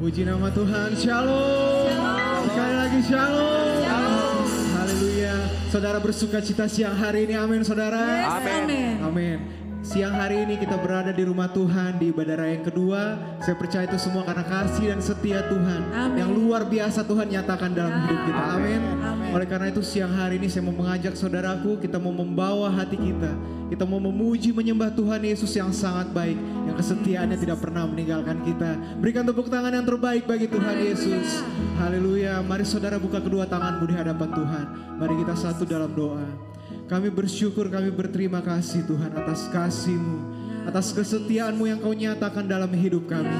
Puji nama Tuhan, shalom. Sekali lagi shalom. Haleluya. Saudara bersuka cita siang hari ini, amin saudara. Amin. Amin. Siang hari ini kita berada di rumah Tuhan di ibadah raya yang kedua. Saya percaya itu semua karena kasih dan setia Tuhan. Amin. Yang luar biasa Tuhan nyatakan dalam hidup kita. Amin. Amin. Oleh karena itu siang hari ini saya mau mengajak saudaraku, kita mau membawa hati kita. Kita mau memuji menyembah Tuhan Yesus yang sangat baik, yang kesetiaannya tidak pernah meninggalkan kita. Berikan tepuk tangan yang terbaik bagi Tuhan Yesus. Haleluya. Mari saudara buka kedua tanganmu di hadapan Tuhan. Mari kita satu dalam doa. Kami bersyukur, kami berterima kasih Tuhan atas kasih-Mu, atas kesetiaan-Mu yang Kau nyatakan dalam hidup kami.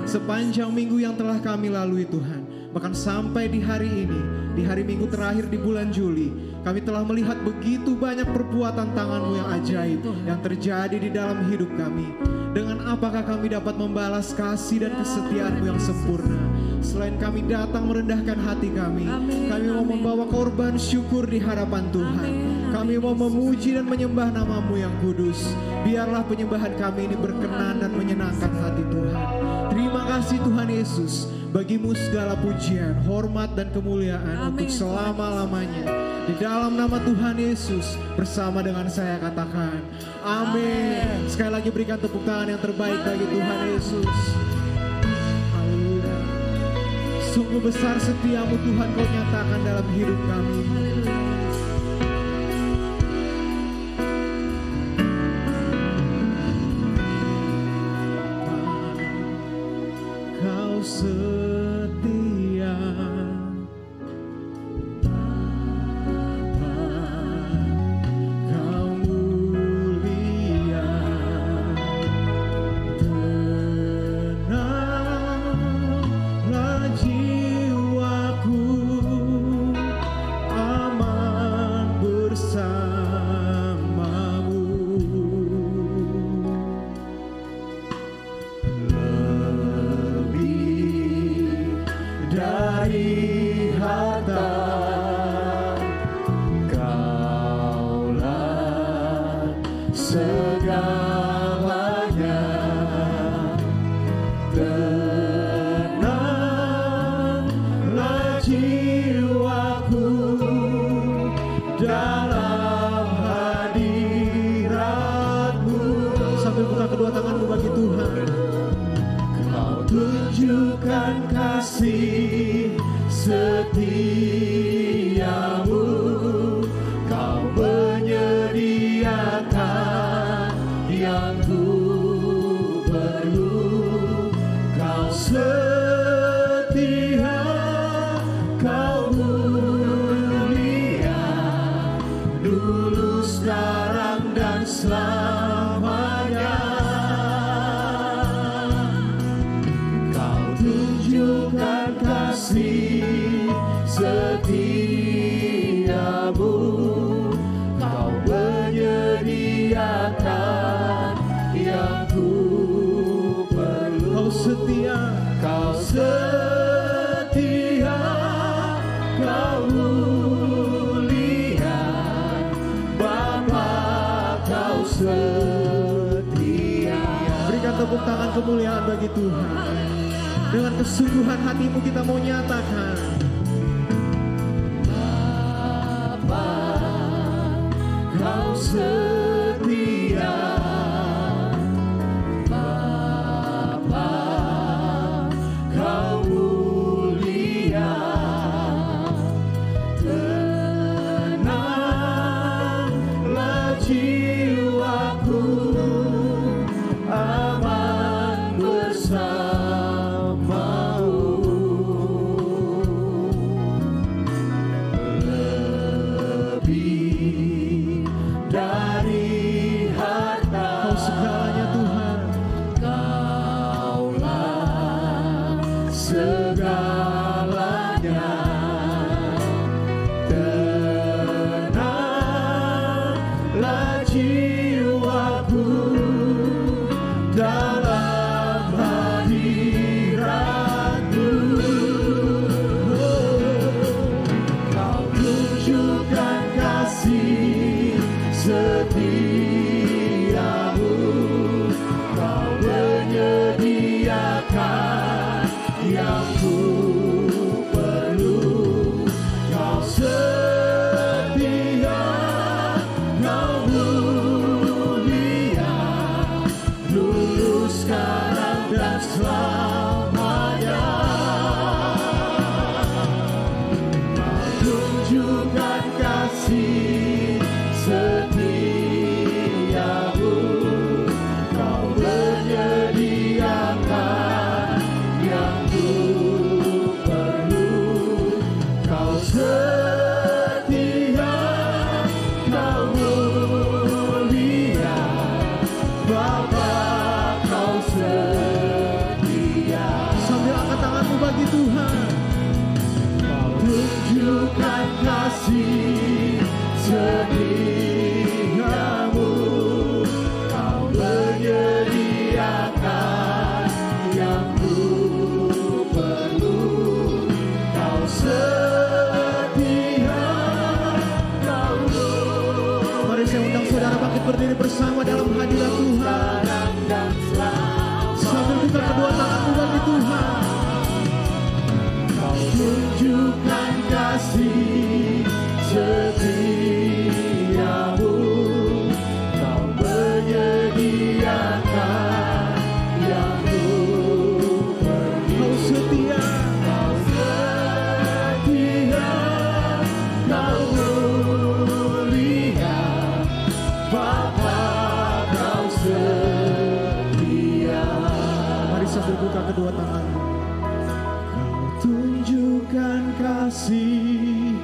Sepanjang minggu yang telah kami lalui Tuhan, bahkan sampai di hari ini, di hari minggu terakhir di bulan Juli, kami telah melihat begitu banyak perbuatan tangan-Mu yang ajaib yang terjadi di dalam hidup kami. Dengan apakah kami dapat membalas kasih dan kesetiaan-Mu yang sempurna? Selain kami datang merendahkan hati kami, kami mau membawa korban syukur di hadapan Tuhan. Kami mau memuji dan menyembah nama-Mu yang kudus. Biarlah penyembahan kami ini berkenan dan menyenangkan hati Tuhan. Terima kasih Tuhan Yesus. Bagimu segala pujian, hormat dan kemuliaan untuk selama-lamanya. Di dalam nama Tuhan Yesus, bersama dengan saya katakan, amin. Sekali lagi berikan tepuk tangan yang terbaik bagi Tuhan Yesus. Haleluya. Sungguh besar setiamu Tuhan, Kau nyatakan dalam hidup kami. Kau setia, Bapa, Kau mulia, tenanglah jiwaku, aman bersamamu. Dari harta, Kaulah segalanya. Tenanglah jiwaku dalam hadirat-Mu. Sambil buka kedua tanganmu bagi Tuhan. Kau tunjukkan kasih setiamu, Kau menyediakan yang ku perlu. Kau setia, Kau mulia, dulu, sekarang, dan selamanya. Tunjukkan kasih setiamu, Kau menyediakan yang ku perlu. Kau setia, Kau setia, Kau mulia, Bapa, Kau setia. Berikan tepuk tangan kemuliaan bagi Tuhan. Dengan kesungguhan hatimu kita mau nyatakan, Bapa, Kau setia, Bapa, Kau mulia, tenanglah jiwaku, aman bersama. Kau menyediakan yang sekarang dan selamanya. Tunjukkan kasih setiamu, kau menyediakan yang ku perlu. Kau setia, kau mulia, Bapa, kau setia. Sambil angkat tanganmu bagi Tuhan. Tunjukkan kasih setiamu, kau menyediakan yang ku perlu. Kau setia, kau mulia. Mari saya undang saudara bangkit berdiri bersama dalam hadirat Tuhan. Sambil buka kedua tanganmu bagi Tuhan. Tunjukkan kasih setiamu, kau menyediakan yang ku perlu. Kau setia, Kau setia, kau mulia, Bapa, kau setia. mari sambil buka kedua tanganmu. Tunjukkan kasih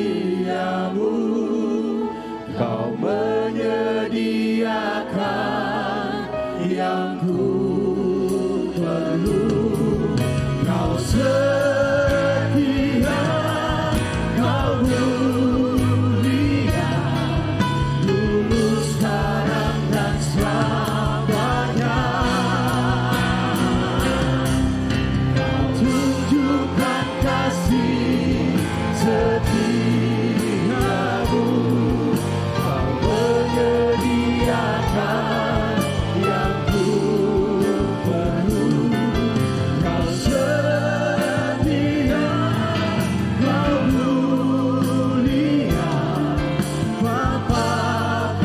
setiamu, kau menyediakan yang ku perlu. Kau setia, kau mulia, dulu, sekarang dan selamanya. Tunjukkan kasih setiamu, kau menyediakan yang ku perlu. Kau setia, kau mulia, Bapa,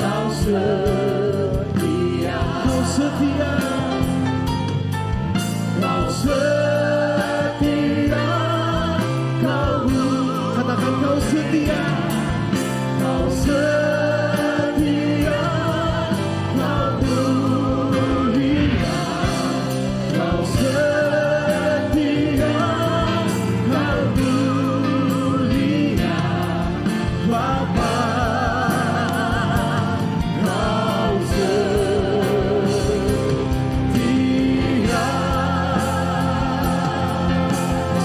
kau setia. Kau setia, Kau setia, kau mulia. katakan kau setia. Kau setia, kau mulia, kau setia, kau mulia, Bapa, kau setia.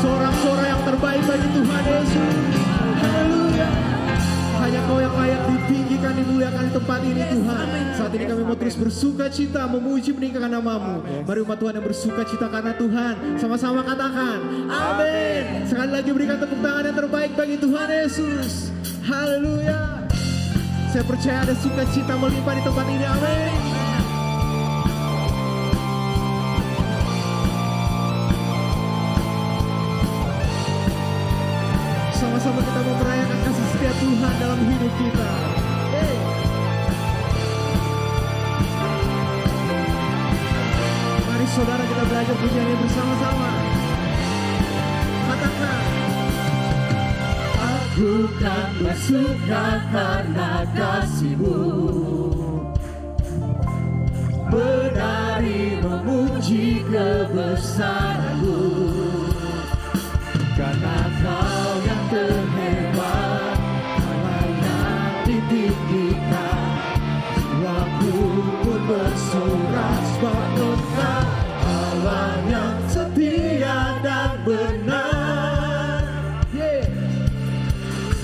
Sorak-sorai yang terbaik bagi Tuhan Yesus. Haleluya. Hanya Kau yang layak ditinggikan, dimuliakan di tempat ini Tuhan. Saat ini kami mau terus bersuka cita, memuji meninggikan nama-Mu. Mari umat Tuhan yang bersuka cita karena Tuhan. Sama-sama katakan amin. Sekali lagi berikan tepuk tangan yang terbaik bagi Tuhan Yesus. Haleluya. Saya percaya ada sukacita melimpah di tempat ini. Amin. Sama-sama kita mau merayakan kasih setia Tuhan dalam hidup kita. Hey. Mari saudara kita belajar pujian ini bersama-sama. Katakan, Aku kan bersuka karena kasih-Mu, menari memuji kebesaran-Mu, karena Kau yang terhebat, Allah yang ditinggikan. Jiwaku pun bersorak sebab Engkau Allah yang setia dan benar.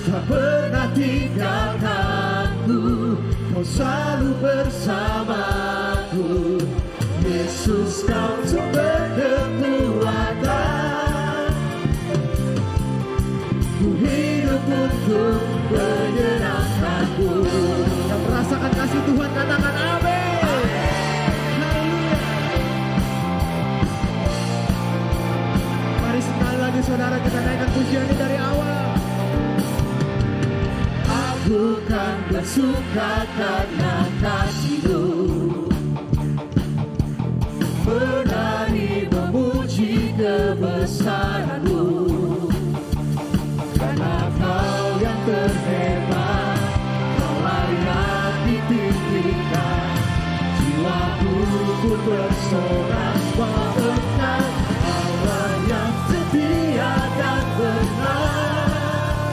Tak pernah tinggalkanku, Kau selalu bersamaku. Yesus, Kau sumber kekuatan. Ku hidup untuk menyenangkan-Mu. yang merasakan kasih Tuhan katakan amin. Haleluya. Mari sekali lagi saudara kita naikkan pujian ini dari awal. Aku kan bersuka karena kasih-Mu, pun bersorak bahwa Engkau Allah yang setia dan benar,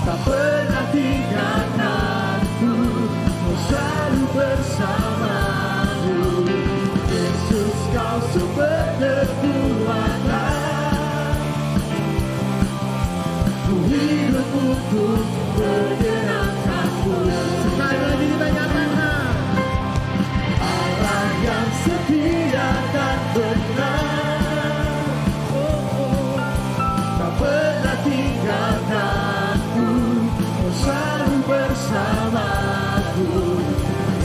tak pernah tinggalkanku, Kau selalu bersamaku. Yesus, Kau sumber kekuatan, ku hidup untuk menyerahkanmu. Sekali lagi kita nyatakan, Allah yang setia dan benar, tak pernah tinggalkanku, Kau selalu bersamaku.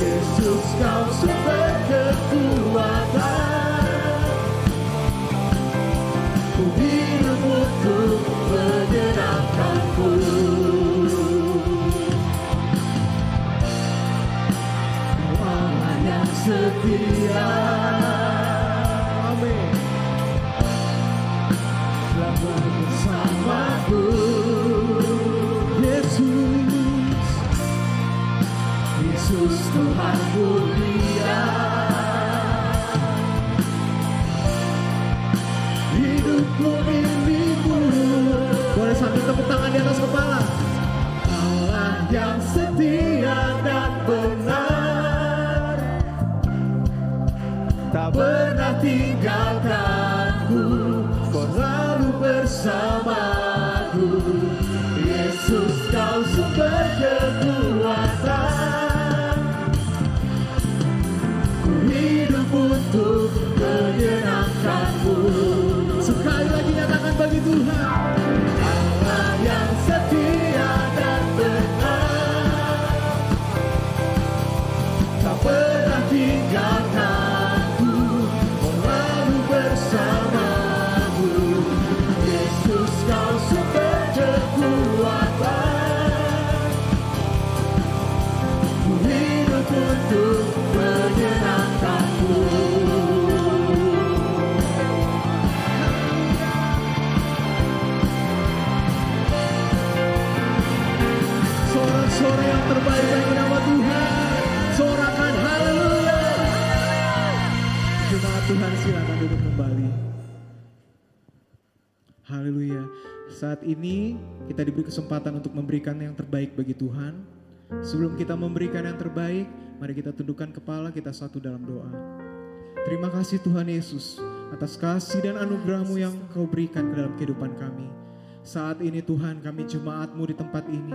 Yesus, Kau sumber kekuatan, ku hidup untuk menyerahkanmu. Allah yang setia, amin. selalu bersamaku. Yesus, Yesus Tuhan mulia, hidupku milikmu. Boleh sambil tepuk tangan di atas kepala. Allah yang setia dan benar, tak pernah tinggalkanku, Kau selalu bersamaku. Yesus, Kau sumber kekuatan, ku hidup untuk menyenangkanmu. Sekali lagi nyatakan bagi Tuhan. Allah yang setia dan benar, tak pernah tinggalkanku, selalu bersamaku. Yesus, Kau sumber kekuatan, ku hidup untuk menyenangkanmu. Sorak-sorai yang terbaik bagi nama Tuhan. Sorakan haleluya. Jemaat Tuhan silakan duduk kembali. Haleluya. Saat ini kita diberi kesempatan untuk memberikan yang terbaik bagi Tuhan. Sebelum kita memberikan yang terbaik, mari kita tundukkan kepala kita satu dalam doa. Terima kasih Tuhan Yesus atas kasih dan anugerah-Mu yang Kau berikan ke dalam kehidupan kami. Saat ini Tuhan, kami jemaat-Mu di tempat ini,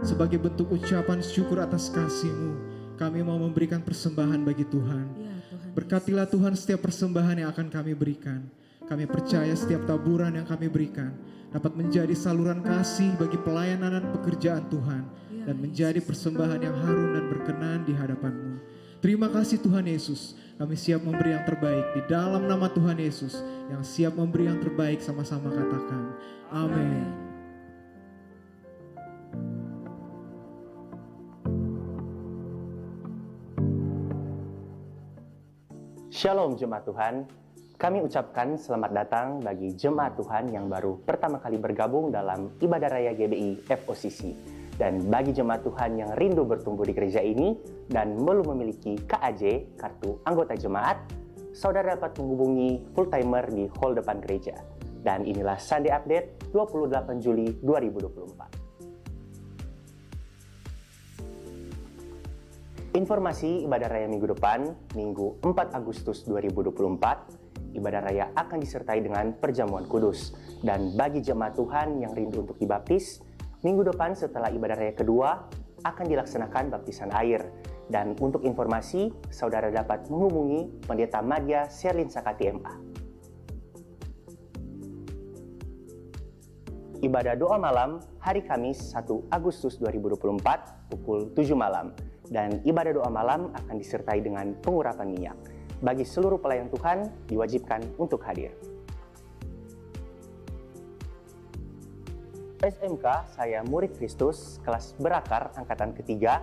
sebagai bentuk ucapan syukur atas kasih-Mu, kami mau memberikan persembahan bagi Tuhan. Berkatilah Tuhan setiap persembahan yang akan kami berikan. Kami percaya setiap taburan yang kami berikan dapat menjadi saluran kasih bagi pelayanan dan pekerjaan Tuhan, dan menjadi persembahan yang harum dan berkenan di hadapan-Mu. Terima kasih Tuhan Yesus, kami siap memberi yang terbaik di dalam nama Tuhan Yesus. Yang siap memberi yang terbaik sama-sama katakan amin. Shalom jemaat Tuhan, kami ucapkan selamat datang bagi jemaat Tuhan yang baru pertama kali bergabung dalam Ibadah Raya GBI FOCC. Dan bagi jemaat Tuhan yang rindu bertumbuh di gereja ini dan belum memiliki KAJ, kartu anggota jemaat, saudara dapat menghubungi full timer di hall depan gereja. Dan inilah Sunday Update 28 Juli 2024. Informasi ibadah raya minggu depan, Minggu 4 Agustus 2024, ibadah raya akan disertai dengan perjamuan kudus. Dan bagi jemaat Tuhan yang rindu untuk dibaptis, minggu depan setelah ibadah raya kedua akan dilaksanakan baptisan air. Dan untuk informasi, saudara dapat menghubungi Pendeta Madya Sherlyn Sakati MA. Ibadah doa malam hari Kamis 1 Agustus 2024 pukul 7 malam. Dan ibadah doa malam akan disertai dengan pengurapan minyak. Bagi seluruh pelayan Tuhan diwajibkan untuk hadir. SMK Saya Murid Kristus kelas berakar angkatan ketiga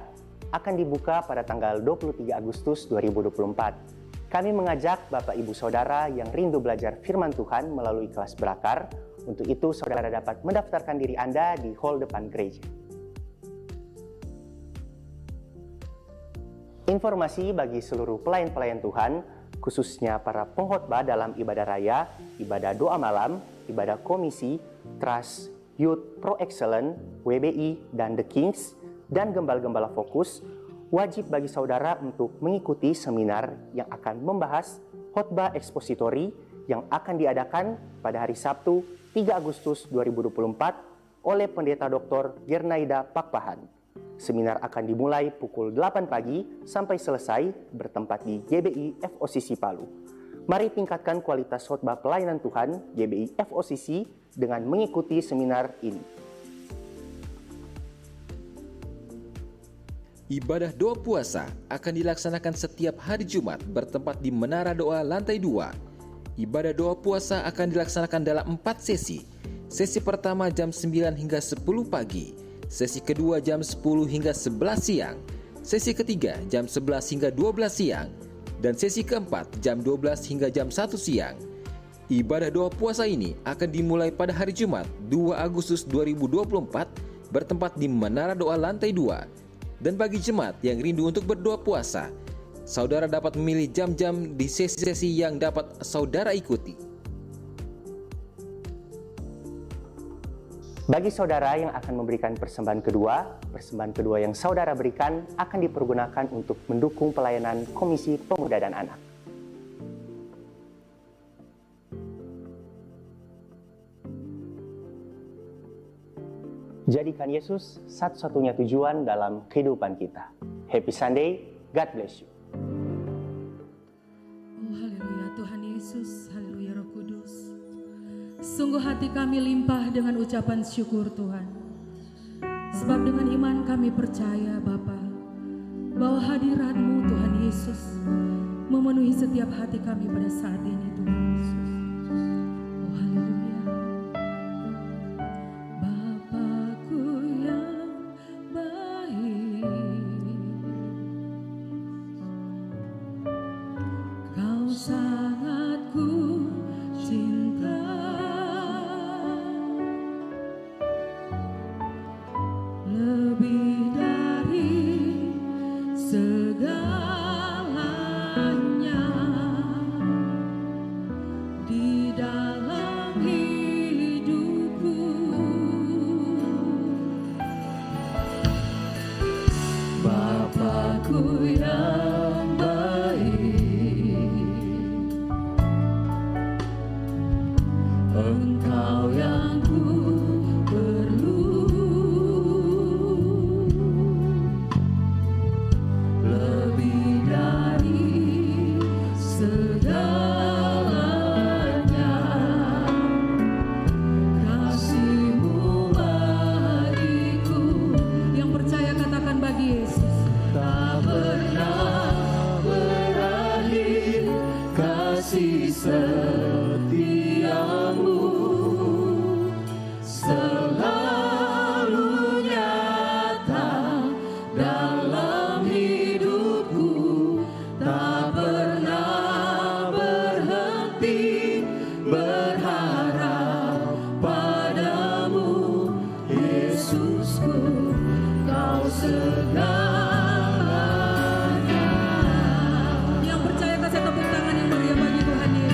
akan dibuka pada tanggal 23 Agustus 2024. Kami mengajak Bapak Ibu Saudara yang rindu belajar firman Tuhan melalui kelas berakar. Untuk itu saudara dapat mendaftarkan diri Anda di hall depan gereja. Informasi bagi seluruh pelayan-pelayan Tuhan, khususnya para pengkhotbah dalam ibadah raya, ibadah doa malam, ibadah komisi, Trust, Youth Pro Excellence, WBI, dan The Kings, dan gembala-gembala fokus, wajib bagi saudara untuk mengikuti seminar yang akan membahas khotbah ekspositori yang akan diadakan pada hari Sabtu 3 Agustus 2024 oleh Pendeta Dr. Gernaida Pakpahan. Seminar akan dimulai pukul 8 pagi sampai selesai, bertempat di GBI FOCC Palu. Mari tingkatkan kualitas khotbah pelayanan Tuhan GBI FOCC dengan mengikuti seminar ini. Ibadah doa puasa akan dilaksanakan setiap hari Jumat bertempat di Menara Doa Lantai 2. Ibadah doa puasa akan dilaksanakan dalam 4 sesi. Sesi pertama jam 9 hingga 10 pagi. Sesi kedua jam 10 hingga 11 siang. Sesi ketiga jam 11 hingga 12 siang. Dan sesi keempat jam 12 hingga jam 1 siang. Ibadah doa puasa ini akan dimulai pada hari Jumat 2 Agustus 2024 bertempat di Menara Doa Lantai 2. Dan bagi jemaat yang rindu untuk berdoa puasa, saudara dapat memilih jam-jam di sesi-sesi yang dapat saudara ikuti. Bagi saudara yang akan memberikan persembahan kedua yang saudara berikan akan dipergunakan untuk mendukung pelayanan Komisi Pemuda dan Anak. Jadikan Yesus satu-satunya tujuan dalam kehidupan kita. Happy Sunday, God bless you. Oh haleluya Tuhan Yesus, haleluya Roh Kudus. Sungguh hati kami limpah dengan ucapan syukur Tuhan. Sebab dengan iman kami percaya Bapa, bahwa hadirat-Mu Tuhan Yesus memenuhi setiap hati kami pada saat ini Tuhan Yesus. Oh haleluya. Bapakku yang baik, Kau sangat ku cinta. Lebih dari segalanya di dalam hidupku. Bapakku yang baik, Engkau yang ku perlu. Lebih dari segalanya, kasih-Mu bagiku. Yang percaya katakan bagi Yesus. Tak pernah berakhir kasih setia-Mu, selalu nyata dalam hidupku. Tak pernah berhenti berharap padamu, Yesusku, Kau segalanya. Yang percaya kasih tepuk tangan yang meriah bagi Tuhan Yesus.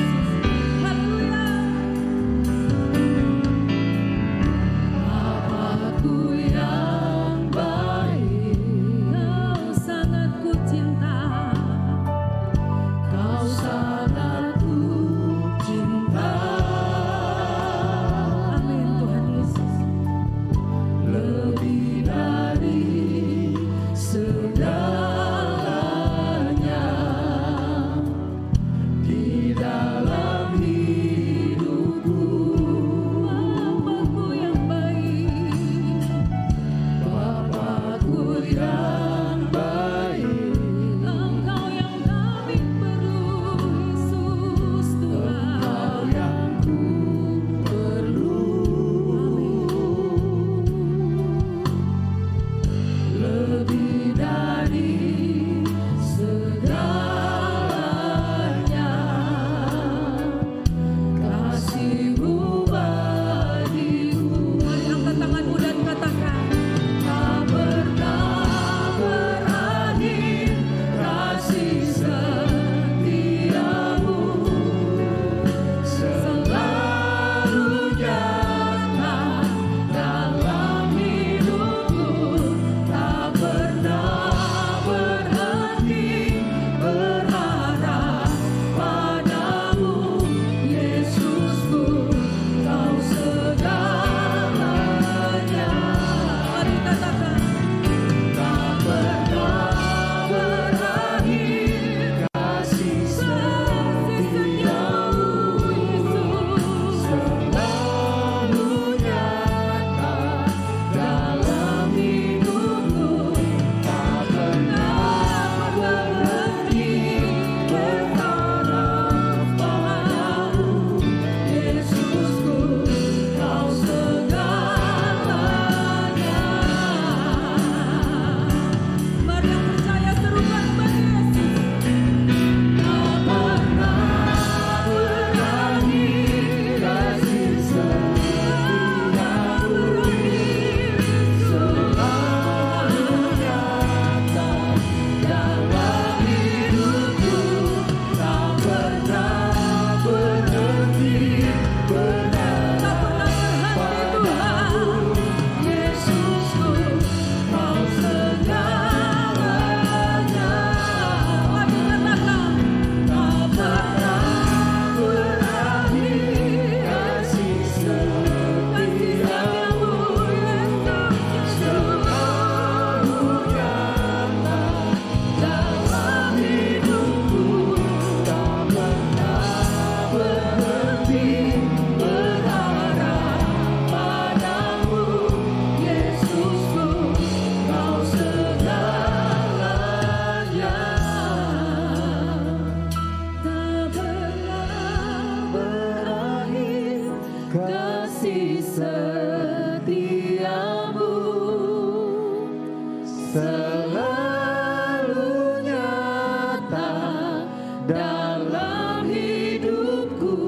dalam hidupku,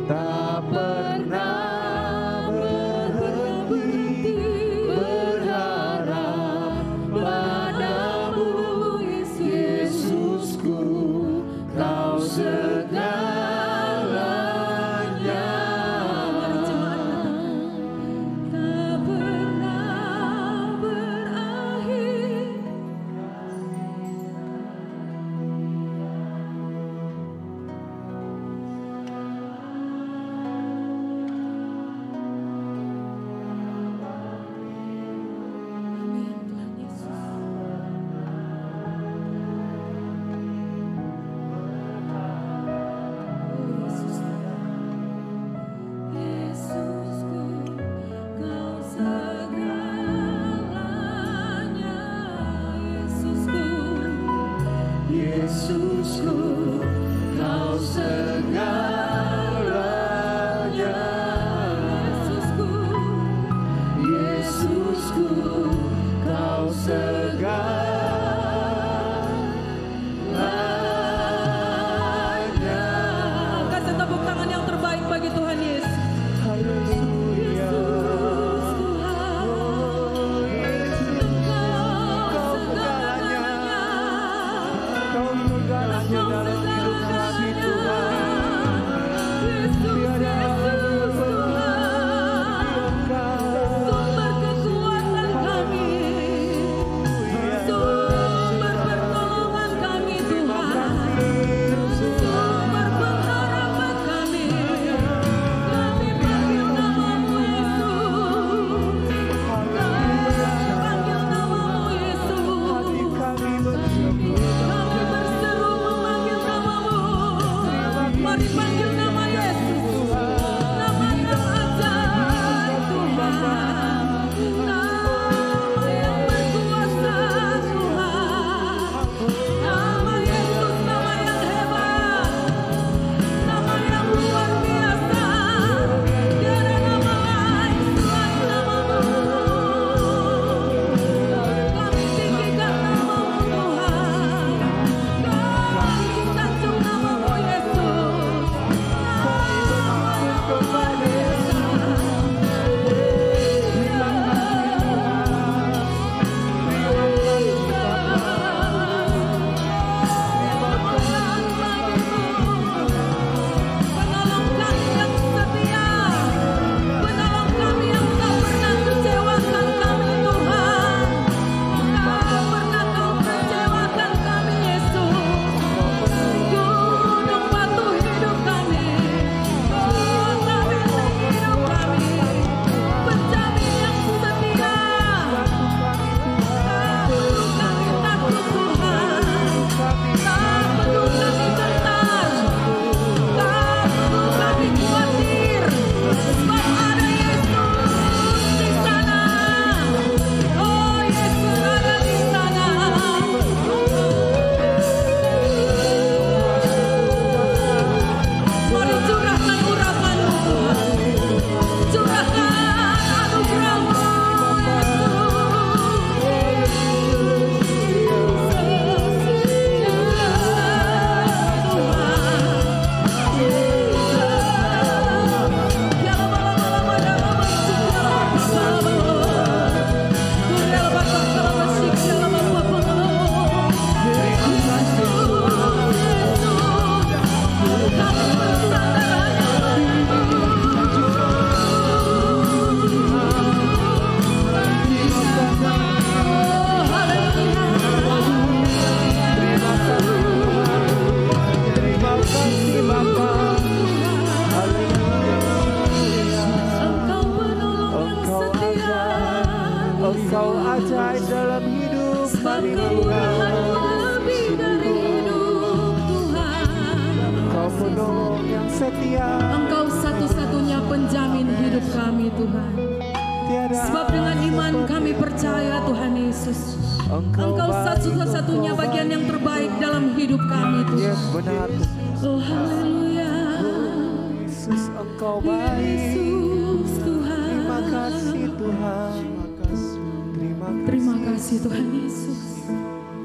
tak pernah berhenti berharap padamu, Yesusku, Kau segalanya. Tak pernah berakhir. Amin, Tuhan Yesus. Oh Yesus, Yesusku, Kau segalanya. Yesusku, Yesusku, Kau segalanya. Yesusku, Yesusku, Kau segalanya. kasih tepuk tangan yang terbaik bagi Tuhan Yesus. Haleluya. Yesus Tuhan, Kau segalanya. Kau segalanya dalam hidup kami, Tuhan. Yesus, Tiada Yesus Tuhan, sumber kekuatan kami, sumber pertolongan kami Tuhan, sumber pengharapan kami. Kami panggil namamu Yesus, kami panggil namamu Yesus. kami bersyukur. Kami berseru memanggil namamu. Mari panggil nama Yesus, nama yang ajaib Tuhan, nama yang berkuasa Tuhan, nama Yesus, nama yang hebat, nama yang luar biasa. Tiada nama lain selain namamu. Kami tinggikan namamu Tuhan, kami sanjung namamu Yesus, nama yang luar biasa. Penolong kami yang setia, penolong kami yang tak pernah kecewakan kami Tuhan, tak pernah Kau kecewakan kami Yesus. Gunung batu hidup kami, kota benteng hidup kami, penjamin yang setia. Tak perlu kami takut Tuhan, tak perlu kami gentar, tak perlu kami khawatir, sebab ada Yesus di sana. Oh Yesus ada di sana. Mari curahkan urapanmu Tuhan, curahkan anugerahmu Terima kasih Bapa. Haleluya. Engkau penolong yang setia, Engkau ajaib dalam hidup sebab kami, Kau Tuhan. lebih dari hidup Tuhan. Engkau penolong yang setia. Engkau satu-satunya penjamin hidup kami Tuhan. Tiada Sebab dengan iman kami percaya Tuhan Yesus, Engkau satu-satunya bagian yang terbaik dalam hidup kami Yes, Tuhan. benar. Oh haleluya, Yesus, Engkau baik. Yesus Tuhan. Terima kasih Tuhan. Terima kasih Tuhan Yesus.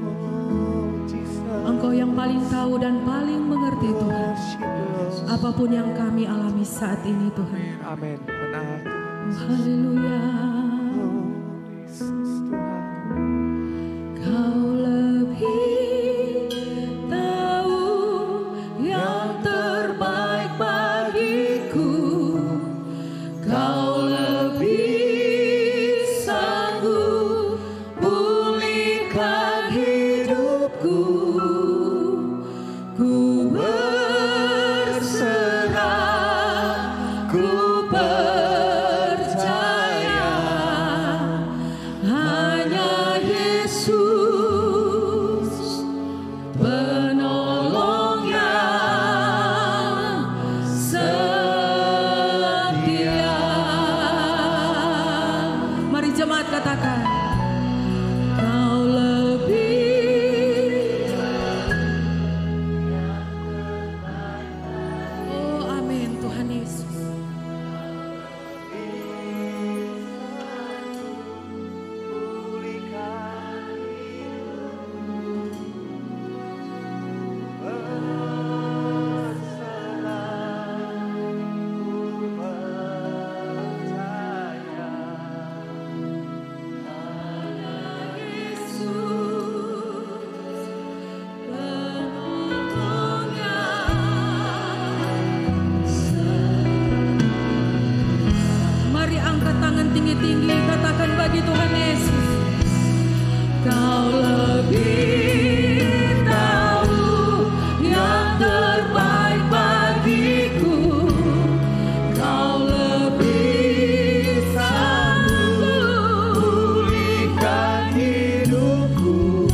Oh, Jesus. Engkau yang paling tahu dan paling mengerti Tuhan. Worship you, Lord. Apapun yang kami alami saat ini Tuhan. Amin. Benar. Haleluya. Oh, Yesus Tuhan. Kau lebih tahu yang terbaik bagiku. Kau lebih sanggup pulihkan hidupku. Ku berserah, ku percaya hanya Yesus penolong yang setia. Mari jemaat katakan, kau lebih. Oh amin Tuhan Yesus. Mari angkat tangan tinggi-tinggi, katakan bagi Tuhan Yesus, Kau lebih tahu yang terbaik bagiku. Kau lebih sanggup pulihkan hidupku.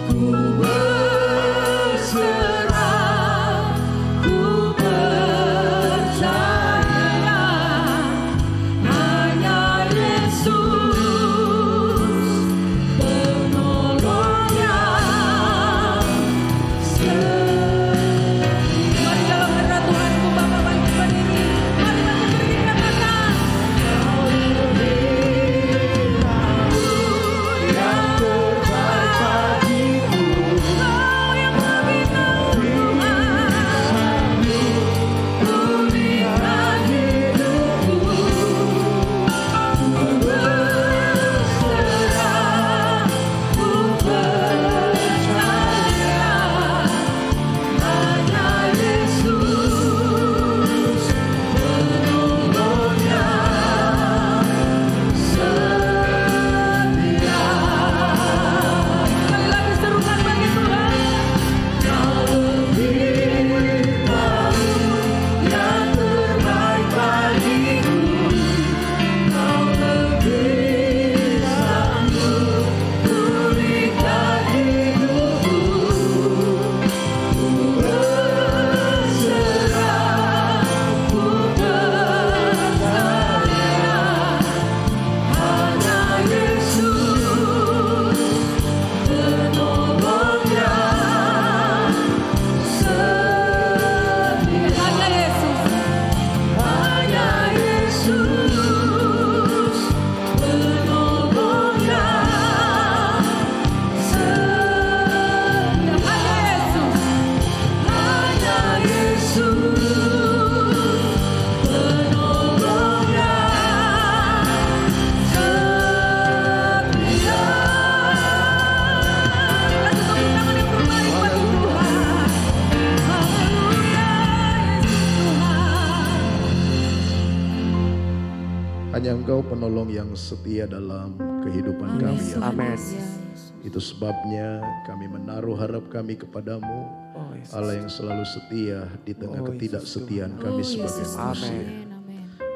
Ku berserah, ku percaya hanya Yesus penolong yang setia. Mari dalam hadirat Tuhan, ku Bapa bangkit berdiri. Mari bangkit berdiri katakan, Kau lebih tahu yang terbaik bagiku. Kau yang lebih tahu Tuhan, pulihkan hidupku. Ku berserah, ku percaya hanya Yesus penolong yang setia. Sekali lagi serukan bagi Tuhan, Kau lebih tahu yang terbaik bagiku. Kau lebih sanggup pulihkan hidupku. Ku berserah, ku percaya hanya Yesus penolong yang setia. Hanya Yesus, hanya Yesus penolong yang setia. Hanya Yesus, hanya Yesus penolong yang setia. Kasih tepuk tangan yang terbaik bagi Tuhan. Haleluya, Yesus Tuhan. Hanya Engkau penolong yang setia dalam kehidupan kami ya Tuhan. Amin. Itu sebabnya kami menaruh harap kami kepadamu, Oh, Yesus. Allah yang selalu setia di tengah Oh, Yesus ketidaksetiaan kami sebagai manusia.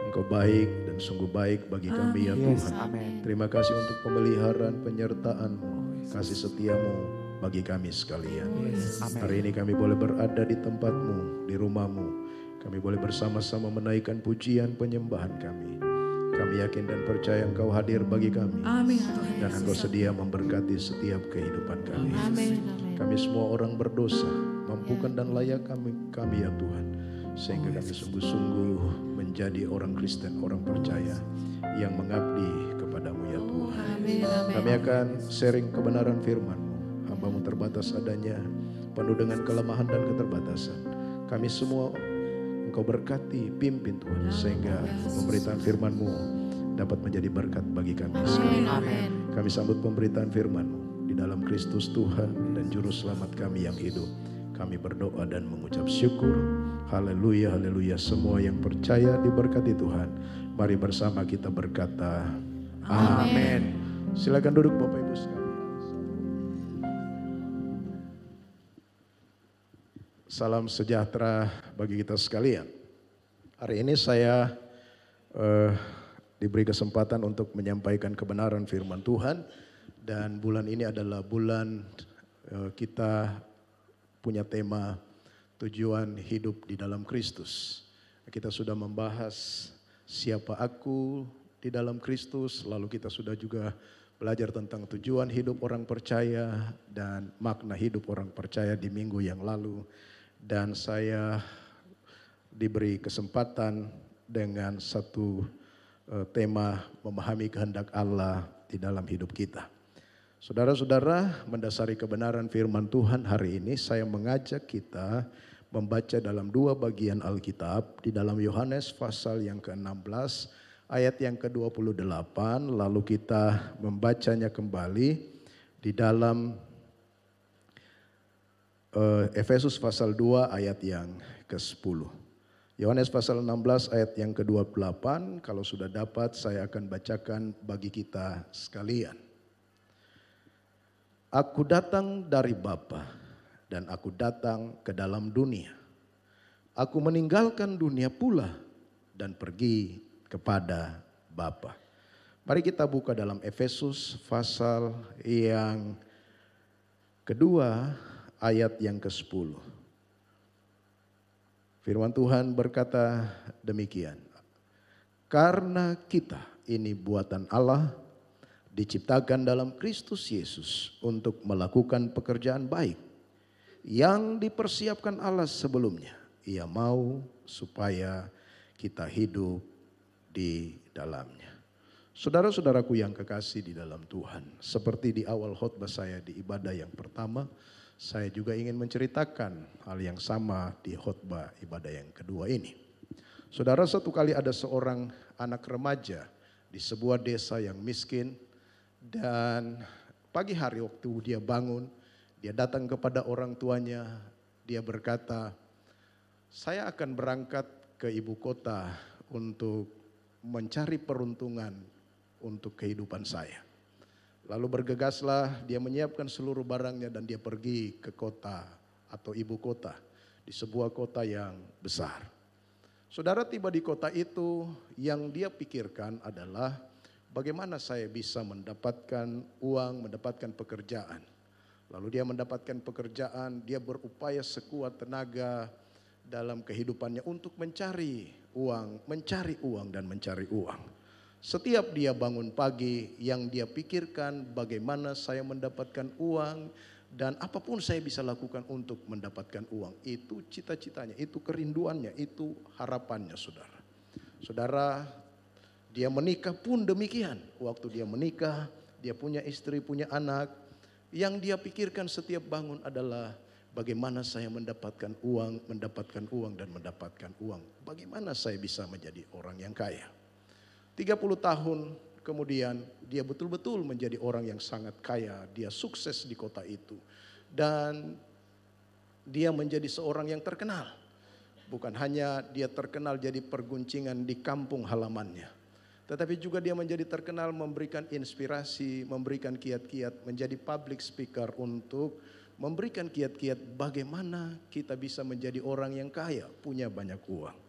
Engkau baik dan sungguh baik bagi kami ya Yes, Tuhan. amin. Terima kasih untuk pemeliharaan penyertaan-Mu, kasih setiamu bagi kami sekalian. Yes, amin. Hari ini kami boleh berada di tempat-Mu, di rumah-Mu. Kami boleh bersama-sama menaikkan pujian penyembahan kami. Kami yakin dan percaya Engkau hadir bagi kami. Amin Tuhan Dan Engkau Yesus. sedia memberkati setiap kehidupan kami. Kami semua orang berdosa, mampukan dan layak kami ya Tuhan. Sehingga kami sungguh-sungguh menjadi orang Kristen, orang percaya yang mengabdi kepadamu ya Tuhan. Kami akan sharing kebenaran firman-Mu. hambamu terbatas adanya, penuh dengan kelemahan dan keterbatasan. Kami semua Engkau berkati, pimpin Tuhan, sehingga pemberitaan firman-Mu dapat menjadi berkat bagi kami sekalian. Kami sambut pemberitaan firman-Mu di dalam Kristus Tuhan dan Juru Selamat kami yang hidup. Kami berdoa dan mengucap syukur. Haleluya, haleluya. Semua yang percaya diberkati Tuhan. Mari bersama kita berkata, amin. Silakan duduk Bapak Ibu sekalian. Salam sejahtera bagi kita sekalian. Hari ini saya diberi kesempatan untuk menyampaikan kebenaran firman Tuhan. Dan bulan ini adalah bulan kita punya tema tujuan hidup di dalam Kristus. Kita sudah membahas siapa aku di dalam Kristus, lalu kita sudah juga belajar tentang tujuan hidup orang percaya dan makna hidup orang percaya di minggu yang lalu. Dan saya diberi kesempatan dengan satu tema memahami kehendak Allah di dalam hidup kita. Saudara-saudara, mendasari kebenaran firman Tuhan hari ini saya mengajak kita membaca dalam dua bagian Alkitab di dalam Yohanes pasal yang ke-16 ayat yang ke-28, lalu kita membacanya kembali di dalam Efesus pasal 2 ayat yang ke-10. Yohanes pasal 16 ayat yang ke-28, kalau sudah dapat saya akan bacakan bagi kita sekalian. Aku datang dari Bapa dan aku datang ke dalam dunia. Aku meninggalkan dunia pula dan pergi kepada Bapa. Mari kita buka dalam Efesus pasal yang kedua ayat yang ke-10. Firman Tuhan berkata demikian. Karena kita ini buatan Allah, diciptakan dalam Kristus Yesus untuk melakukan pekerjaan baik yang dipersiapkan Allah sebelumnya. Ia mau supaya kita hidup di dalamnya. Saudara-saudaraku yang kekasih di dalam Tuhan, seperti di awal khotbah saya di ibadah yang pertama, saya juga ingin menceritakan hal yang sama di khotbah ibadah yang kedua ini. Saudara, satu kali ada seorang anak remaja di sebuah desa yang miskin. Dan pagi hari waktu dia bangun, dia datang kepada orang tuanya, dia berkata, saya akan berangkat ke ibu kota untuk mencari peruntungan untuk kehidupan saya. Lalu bergegaslah, dia menyiapkan seluruh barangnya dan dia pergi ke kota atau ibu kota, di sebuah kota yang besar. Saudara, tiba di kota itu, yang dia pikirkan adalah, bagaimana saya bisa mendapatkan uang, mendapatkan pekerjaan. Lalu dia mendapatkan pekerjaan, dia berupaya sekuat tenaga dalam kehidupannya untuk mencari uang dan mencari uang. Setiap dia bangun pagi, yang dia pikirkan bagaimana saya mendapatkan uang dan apapun saya bisa lakukan untuk mendapatkan uang. Itu cita-citanya, itu kerinduannya, itu harapannya saudara. Saudara, dia menikah pun demikian. Waktu dia menikah, dia punya istri, punya anak. Yang dia pikirkan setiap bangun adalah bagaimana saya mendapatkan uang dan mendapatkan uang. Bagaimana saya bisa menjadi orang yang kaya. 30 tahun kemudian dia betul-betul menjadi orang yang sangat kaya. Dia sukses di kota itu. Dan dia menjadi seorang yang terkenal. Bukan hanya dia terkenal jadi perguncingan di kampung halamannya. Tetapi juga dia menjadi terkenal memberikan inspirasi, memberikan kiat-kiat, menjadi public speaker untuk memberikan kiat-kiat bagaimana kita bisa menjadi orang yang kaya, punya banyak uang.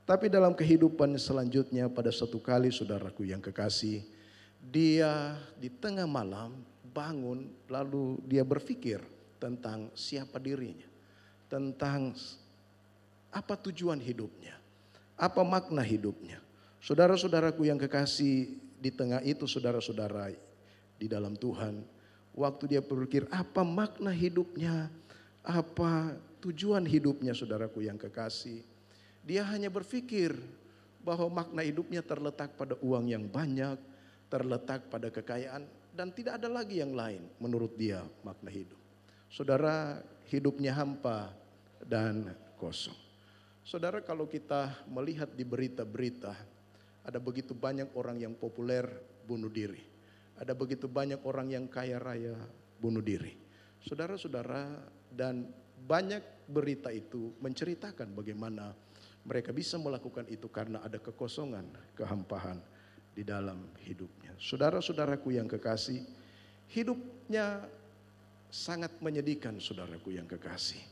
Tapi dalam kehidupan selanjutnya pada satu kali saudaraku yang kekasih, dia di tengah malam bangun lalu dia berpikir tentang siapa dirinya, tentang apa tujuan hidupnya, apa makna hidupnya. Saudara-saudaraku yang kekasih, di tengah itu saudara-saudara di dalam Tuhan, waktu dia berpikir apa makna hidupnya, apa tujuan hidupnya saudaraku yang kekasih, dia hanya berpikir bahwa makna hidupnya terletak pada uang yang banyak, terletak pada kekayaan. dan tidak ada lagi yang lain menurut dia makna hidup. Saudara, hidupnya hampa dan kosong. Saudara, kalau kita melihat di berita-berita, ada begitu banyak orang yang populer bunuh diri. Ada begitu banyak orang yang kaya raya bunuh diri. Saudara-saudara, dan banyak berita itu menceritakan bagaimana mereka bisa melakukan itu karena ada kekosongan, kehampaan di dalam hidupnya. Saudara-saudaraku yang kekasih, hidupnya sangat menyedihkan, saudaraku yang kekasih.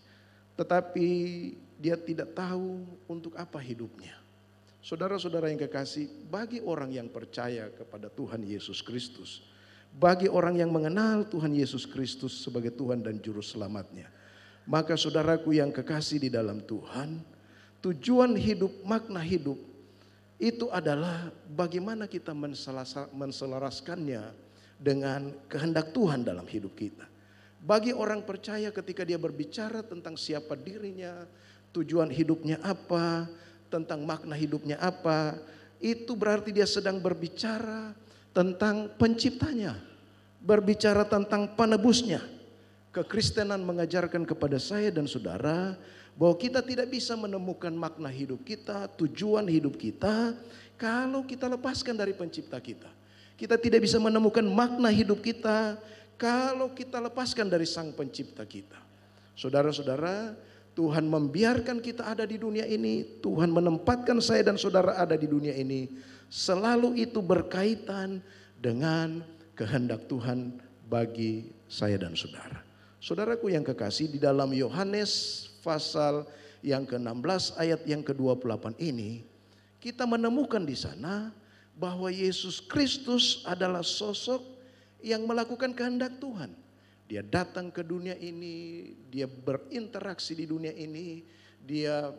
Tetapi dia tidak tahu untuk apa hidupnya. Saudara-saudara yang kekasih, bagi orang yang percaya kepada Tuhan Yesus Kristus, bagi orang yang mengenal Tuhan Yesus Kristus sebagai Tuhan dan Juru Selamatnya, maka saudaraku yang kekasih di dalam Tuhan, tujuan hidup, makna hidup itu adalah bagaimana kita menselaraskannya dengan kehendak Tuhan dalam hidup kita. Bagi orang percaya ketika dia berbicara tentang siapa dirinya, tujuan hidupnya apa, tentang makna hidupnya apa, itu berarti dia sedang berbicara tentang penciptanya, berbicara tentang penebusnya. Kekristenan mengajarkan kepada saya dan saudara bahwa kita tidak bisa menemukan makna hidup kita, tujuan hidup kita, kalau kita lepaskan dari pencipta kita. Kita tidak bisa menemukan makna hidup kita kalau kita lepaskan dari sang pencipta kita. Saudara-saudara, Tuhan membiarkan kita ada di dunia ini, Tuhan menempatkan saya dan saudara ada di dunia ini, selalu itu berkaitan dengan kehendak Tuhan bagi saya dan saudara. Saudaraku yang kekasih, di dalam Yohanes pasal yang ke-16 ayat yang ke-28 ini, kita menemukan di sana bahwa Yesus Kristus adalah sosok yang melakukan kehendak Tuhan. Dia datang ke dunia ini, dia berinteraksi di dunia ini, dia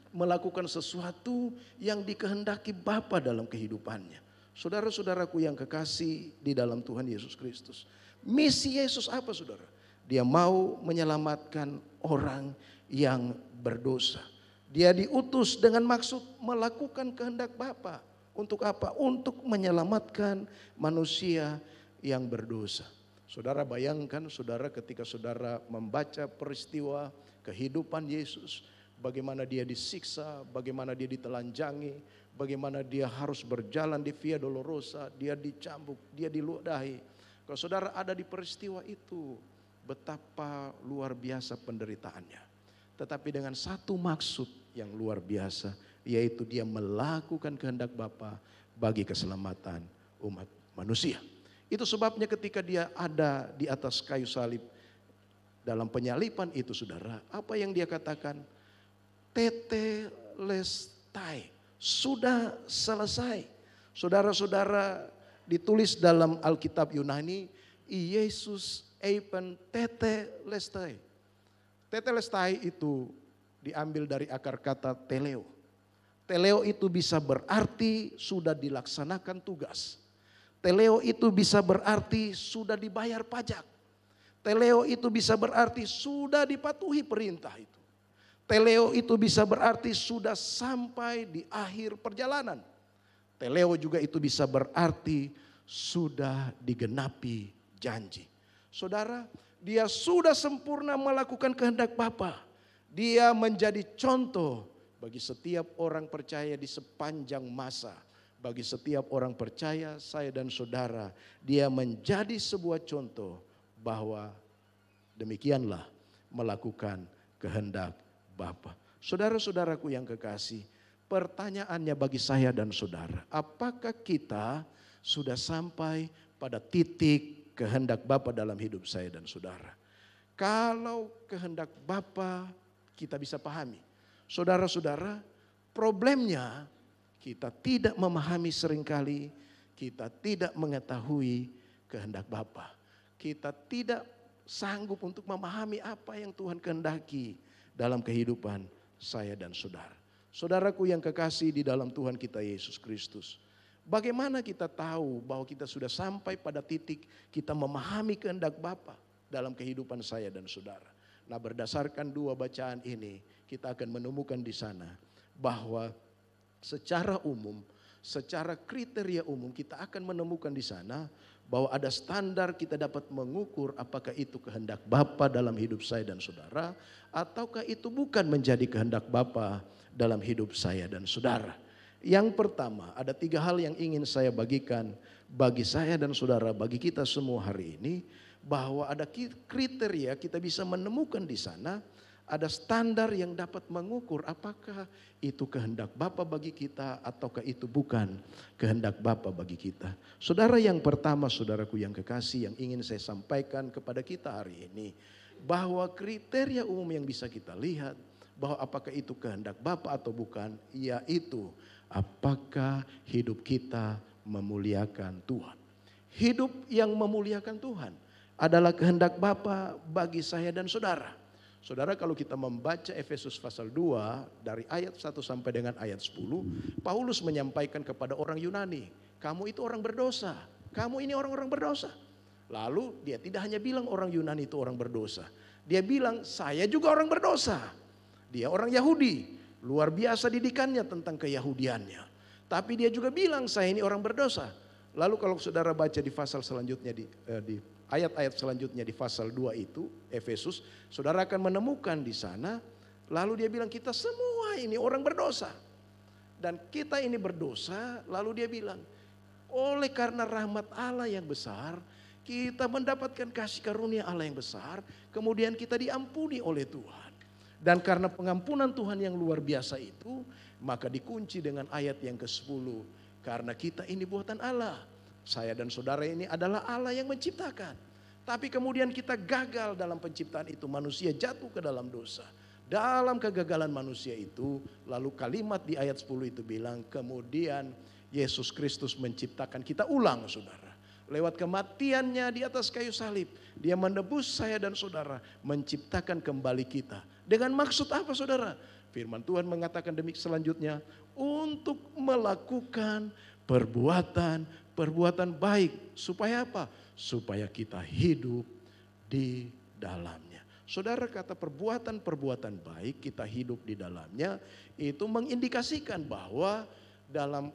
melakukan sesuatu yang dikehendaki Bapa dalam kehidupannya. Saudara-saudaraku yang kekasih di dalam Tuhan Yesus Kristus, misi Yesus apa, saudara? Dia mau menyelamatkan orang yang berdosa. Dia diutus dengan maksud melakukan kehendak Bapa. Untuk apa? Untuk menyelamatkan manusia yang berdosa. Saudara bayangkan, saudara, ketika saudara membaca peristiwa kehidupan Yesus, bagaimana dia disiksa, bagaimana dia ditelanjangi, bagaimana dia harus berjalan di Via Dolorosa, dia dicambuk, dia diludahi. Kalau saudara ada di peristiwa itu, betapa luar biasa penderitaannya. Tetapi dengan satu maksud yang luar biasa, yaitu dia melakukan kehendak Bapa bagi keselamatan umat manusia. Itu sebabnya ketika dia ada di atas kayu salib, dalam penyalipan itu saudara, apa yang dia katakan? Tetelestai, sudah selesai. Saudara-saudara, ditulis dalam Alkitab Yunani, Yesus eipen tetelestai. Tetelestai itu diambil dari akar kata teleo. Teleo itu bisa berarti sudah dilaksanakan tugas. Teleo itu bisa berarti sudah dibayar pajak. Teleo itu bisa berarti sudah dipatuhi perintah itu. Teleo itu bisa berarti sudah sampai di akhir perjalanan. Teleo juga itu bisa berarti sudah digenapi janji. Saudara, dia sudah sempurna melakukan kehendak Bapa. Dia menjadi contoh bagi setiap orang percaya di sepanjang masa. Bagi setiap orang percaya, saya dan saudara, dia menjadi sebuah contoh bahwa demikianlah melakukan kehendak Bapa. Saudara-saudaraku yang kekasih, pertanyaannya bagi saya dan saudara, apakah kita sudah sampai pada titik kehendak Bapa dalam hidup saya dan saudara? Kalau kehendak Bapa kita bisa pahami. Saudara-saudara, problemnya kita tidak memahami seringkali, kita tidak mengetahui kehendak Bapa. Kita tidak sanggup untuk memahami apa yang Tuhan kehendaki dalam kehidupan saya dan saudara. Saudaraku yang kekasih di dalam Tuhan kita Yesus Kristus. Bagaimana kita tahu bahwa kita sudah sampai pada titik kita memahami kehendak Bapa dalam kehidupan saya dan saudara. Nah, berdasarkan dua bacaan ini, kita akan menemukan di sana bahwa secara umum secara kriteria umum kita akan menemukan di sana bahwa ada standar kita dapat mengukur apakah itu kehendak Bapa dalam hidup saya dan saudara, ataukah itu bukan menjadi kehendak Bapa dalam hidup saya dan saudara. Yang pertama, ada 3 hal yang ingin saya bagikan bagi saya dan saudara, bagi kita semua hari ini, bahwa ada kriteria kita bisa menemukan di sana, ada standar yang dapat mengukur apakah itu kehendak Bapa bagi kita ataukah itu bukan kehendak Bapa bagi kita. Saudara, yang pertama, saudaraku yang kekasih, yang ingin saya sampaikan kepada kita hari ini, bahwa kriteria umum yang bisa kita lihat bahwa apakah itu kehendak Bapa atau bukan, yaitu apakah hidup kita memuliakan Tuhan. Hidup yang memuliakan Tuhan adalah kehendak Bapa bagi saya dan saudara. Saudara, kalau kita membaca Efesus pasal 2 dari ayat 1 sampai dengan ayat 10, Paulus menyampaikan kepada orang Yunani, kamu itu orang berdosa, kamu ini orang-orang berdosa. Lalu dia tidak hanya bilang orang Yunani itu orang berdosa, dia bilang saya juga orang berdosa. Dia orang Yahudi, luar biasa didikannya tentang keyahudiannya. Tapi dia juga bilang saya ini orang berdosa. Lalu kalau saudara baca di pasal selanjutnya, di ayat-ayat selanjutnya di pasal 2 itu, Efesus, saudara akan menemukan di sana, lalu dia bilang kita semua ini orang berdosa. Dan kita ini berdosa, lalu dia bilang, oleh karena rahmat Allah yang besar, kita mendapatkan kasih karunia Allah yang besar, kemudian kita diampuni oleh Tuhan. Dan karena pengampunan Tuhan yang luar biasa itu, maka dikunci dengan ayat yang ke-10. Karena kita ini buatan Allah. Saya dan saudara ini adalah Allah yang menciptakan. Tapi kemudian kita gagal dalam penciptaan itu. Manusia jatuh ke dalam dosa. Dalam kegagalan manusia itu, lalu kalimat di ayat 10 itu bilang, kemudian Yesus Kristus menciptakan kita ulang, saudara. Lewat kematiannya di atas kayu salib, dia menebus saya dan saudara, menciptakan kembali kita. Dengan maksud apa, saudara? Firman Tuhan mengatakan demikian selanjutnya, untuk melakukan perbuatan baik. Supaya apa? Supaya kita hidup di dalamnya. Saudara, kata perbuatan baik kita hidup di dalamnya, itu mengindikasikan bahwa dalam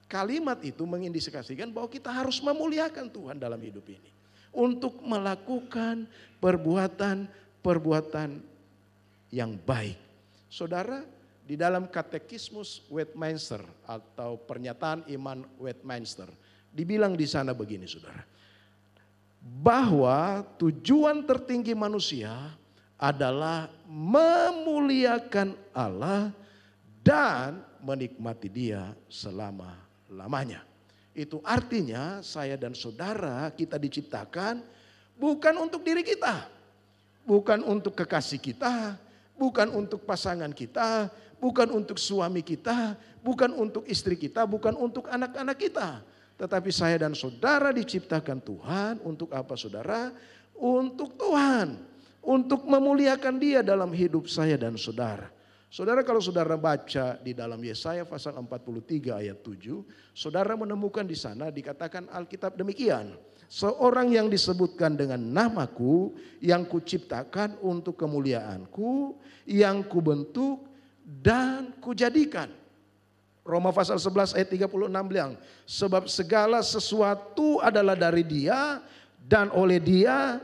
kalimat itu mengindikasikan bahwa kita harus memuliakan Tuhan dalam hidup ini. Untuk melakukan perbuatan yang baik. Saudara, di dalam katekismus Westminster atau pernyataan iman Westminster, dibilang di sana begini, saudara. Bahwa tujuan tertinggi manusia adalah memuliakan Allah dan menikmati Dia selama-lamanya. Itu artinya saya dan saudara kita diciptakan bukan untuk diri kita. Bukan untuk kekasih kita, bukan untuk pasangan kita, bukan untuk suami kita, bukan untuk istri kita, bukan untuk anak-anak kita. Tetapi saya dan saudara diciptakan Tuhan untuk apa, saudara? Untuk Tuhan, untuk memuliakan Dia dalam hidup saya dan saudara. Saudara, kalau saudara baca di dalam Yesaya pasal 43 ayat 7, saudara menemukan di sana dikatakan Alkitab demikian. Seorang yang disebutkan dengan namaku, yang kuciptakan untuk kemuliaanku, yang kubentuk dan kujadikan. Roma pasal 11 ayat 36 bilang, sebab segala sesuatu adalah dari Dia dan oleh Dia,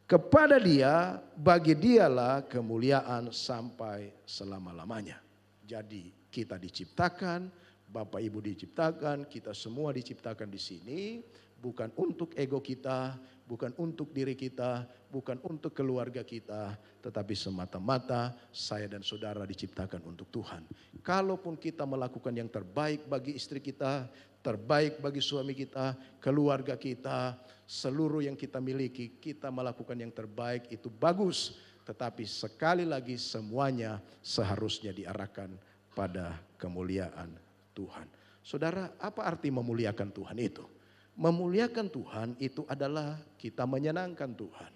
kepada Dia, bagi Dialah kemuliaan sampai selama-lamanya. Jadi kita diciptakan, Bapak Ibu diciptakan, kita semua diciptakan di sini. Bukan untuk ego kita, bukan untuk diri kita, bukan untuk keluarga kita. Tetapi semata-mata saya dan saudara diciptakan untuk Tuhan. Kalaupun kita melakukan yang terbaik bagi istri kita, terbaik bagi suami kita, keluarga kita, seluruh yang kita miliki, kita melakukan yang terbaik itu bagus. Tetapi sekali lagi semuanya seharusnya diarahkan pada kemuliaan Tuhan. Saudara, apa arti memuliakan Tuhan itu? Memuliakan Tuhan itu adalah kita menyenangkan Tuhan.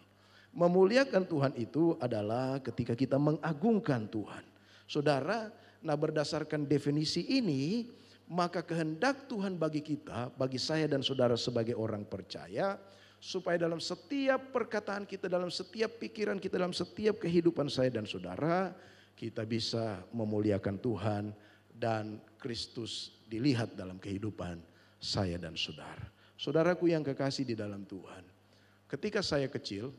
Memuliakan Tuhan itu adalah ketika kita mengagungkan Tuhan. Saudara, nah berdasarkan definisi ini, maka kehendak Tuhan bagi kita, bagi saya dan saudara sebagai orang percaya, supaya dalam setiap perkataan kita, dalam setiap pikiran kita, dalam setiap kehidupan saya dan saudara, kita bisa memuliakan Tuhan dan Kristus dilihat dalam kehidupan saya dan saudara. Saudaraku yang kekasih di dalam Tuhan, ketika saya kecil,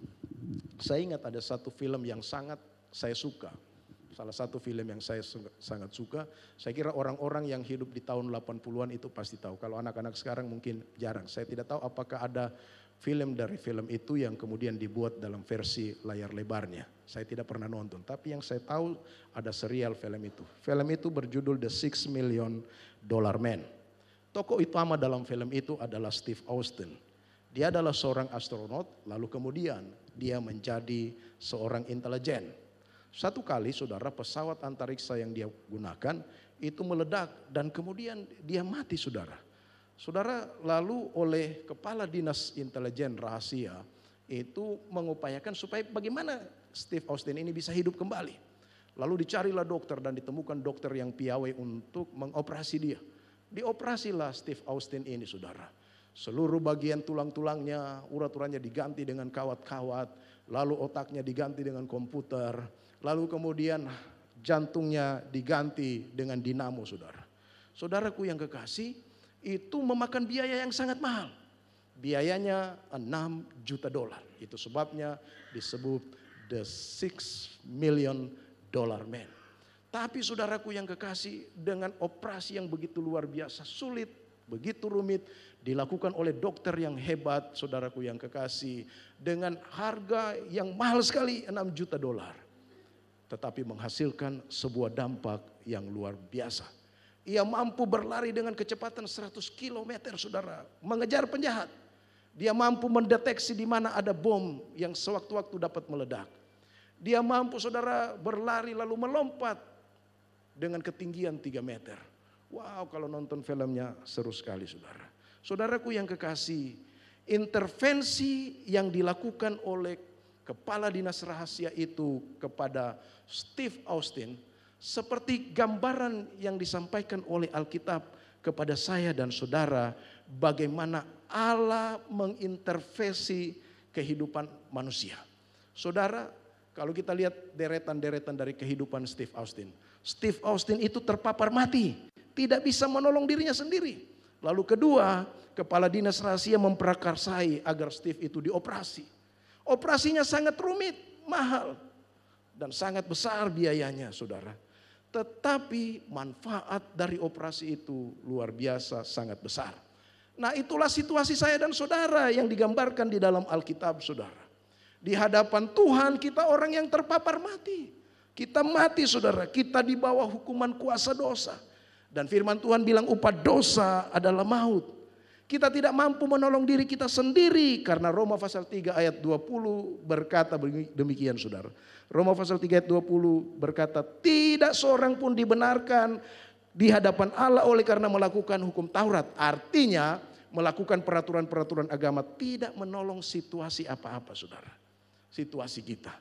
saya ingat ada satu film yang sangat saya suka. Salah satu film yang saya sangat suka, saya kira orang-orang yang hidup di tahun 80-an itu pasti tahu. Kalau anak-anak sekarang mungkin jarang. Saya tidak tahu apakah ada film dari film itu yang kemudian dibuat dalam versi layar lebarnya. Saya tidak pernah nonton, tapi yang saya tahu ada serial film itu. Film itu berjudul The $6 Million Man. Tokoh utama dalam film itu adalah Steve Austin. Dia adalah seorang astronot, lalu kemudian dia menjadi seorang intelijen. Satu kali saudara, pesawat antariksa yang dia gunakan itu meledak dan kemudian dia mati saudara. Saudara, lalu oleh kepala dinas intelijen rahasia itu mengupayakan supaya bagaimana Steve Austin ini bisa hidup kembali. Lalu dicarilah dokter dan ditemukan dokter yang piawai untuk mengoperasi dia. Dioperasilah Steve Austin ini saudara. Seluruh bagian tulang-tulangnya, urat-uratnya diganti dengan kawat-kawat, lalu otaknya diganti dengan komputer, lalu kemudian jantungnya diganti dengan dinamo saudara. Saudaraku yang kekasih, itu memakan biaya yang sangat mahal. Biayanya $6 juta. Itu sebabnya disebut The $6 Million Man. Tapi saudaraku yang kekasih, dengan operasi yang begitu luar biasa sulit, begitu rumit, dilakukan oleh dokter yang hebat, saudaraku yang kekasih, dengan harga yang mahal sekali $6 juta. Tetapi menghasilkan sebuah dampak yang luar biasa. Ia mampu berlari dengan kecepatan 100 km saudara, mengejar penjahat. Dia mampu mendeteksi di mana ada bom yang sewaktu-waktu dapat meledak. Dia mampu saudara berlari lalu melompat dengan ketinggian 3 meter. Wow, kalau nonton filmnya seru sekali saudara. Saudaraku yang kekasih, intervensi yang dilakukan oleh kepala dinas rahasia itu kepada Steve Austin seperti gambaran yang disampaikan oleh Alkitab kepada saya dan saudara, bagaimana Allah mengintervensi kehidupan manusia. Saudara, kalau kita lihat deretan-deretan dari kehidupan Steve Austin. Steve Austin itu terpapar mati, tidak bisa menolong dirinya sendiri. Lalu kedua, kepala dinas rahasia memprakarsai agar Steve itu dioperasi. Operasinya sangat rumit, mahal, dan sangat besar biayanya saudara. Tetapi manfaat dari operasi itu luar biasa, sangat besar. Nah, itulah situasi saya dan saudara yang digambarkan di dalam Alkitab saudara. Di hadapan Tuhan kita orang yang terpapar mati. Kita mati saudara, kita di bawah hukuman kuasa dosa. Dan firman Tuhan bilang upah dosa adalah maut. Kita tidak mampu menolong diri kita sendiri karena Roma pasal 3 ayat 20 berkata demikian saudara. Roma pasal 3 ayat 20 berkata, tidak seorang pun dibenarkan di hadapan Allah oleh karena melakukan hukum Taurat. Artinya melakukan peraturan-peraturan agama tidak menolong situasi apa-apa saudara. Situasi kita.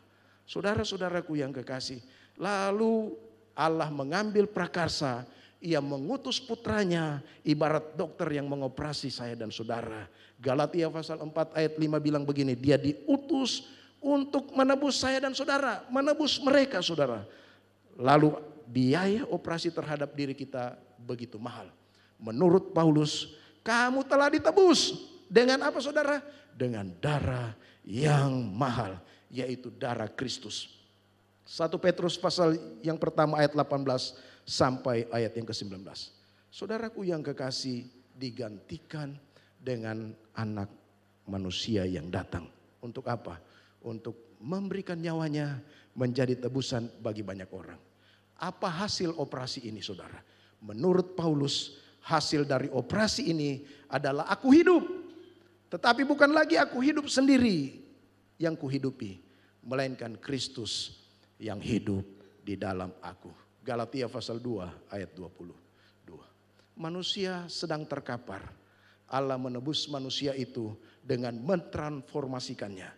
Saudara-saudaraku yang kekasih. Lalu Allah mengambil prakarsa. Ia mengutus putranya ibarat dokter yang mengoperasi saya dan saudara. Galatia pasal 4 ayat 5 bilang begini. Dia diutus untuk menebus saya dan saudara. Menebus mereka saudara. Lalu biaya operasi terhadap diri kita begitu mahal. Menurut Paulus, kamu telah ditebus. Dengan apa saudara? Dengan darah yang mahal. Yaitu darah Kristus. 1 Petrus pasal yang pertama ayat 18 sampai ayat yang ke-19. Saudaraku yang kekasih, digantikan dengan anak manusia yang datang. Untuk apa? Untuk memberikan nyawanya menjadi tebusan bagi banyak orang. Apa hasil operasi ini saudara? Menurut Paulus, hasil dari operasi ini adalah aku hidup. Tetapi bukan lagi aku hidup sendiri yang kuhidupi, melainkan Kristus yang hidup di dalam aku. Galatia pasal 2 ayat 22. Manusia sedang terkapar. Allah menebus manusia itu dengan mentransformasikannya.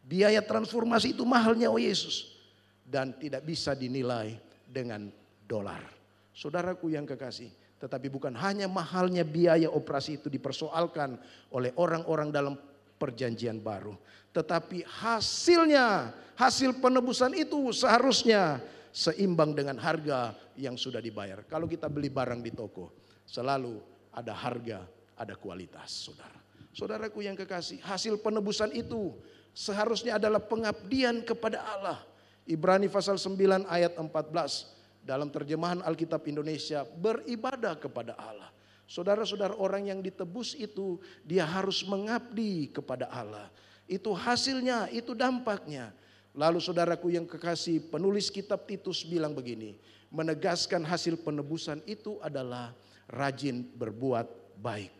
Biaya transformasi itu mahalnya Yesus. Dan tidak bisa dinilai dengan dolar. Saudaraku yang kekasih. Tetapi bukan hanya mahalnya biaya operasi itu dipersoalkan oleh orang-orang dalam perjanjian baru. Tetapi hasilnya, hasil penebusan itu seharusnya seimbang dengan harga yang sudah dibayar. Kalau kita beli barang di toko, Selalu ada harga, ada kualitas, saudara. Saudaraku yang kekasih, hasil penebusan itu seharusnya adalah pengabdian kepada Allah. Ibrani pasal 9 ayat 14 dalam terjemahan Alkitab Indonesia, beribadah kepada Allah. Saudara-saudara, orang yang ditebus itu dia harus mengabdi kepada Allah. Itu hasilnya, itu dampaknya. Lalu saudaraku yang kekasih, penulis kitab Titus bilang begini, menegaskan hasil penebusan itu adalah rajin berbuat baik.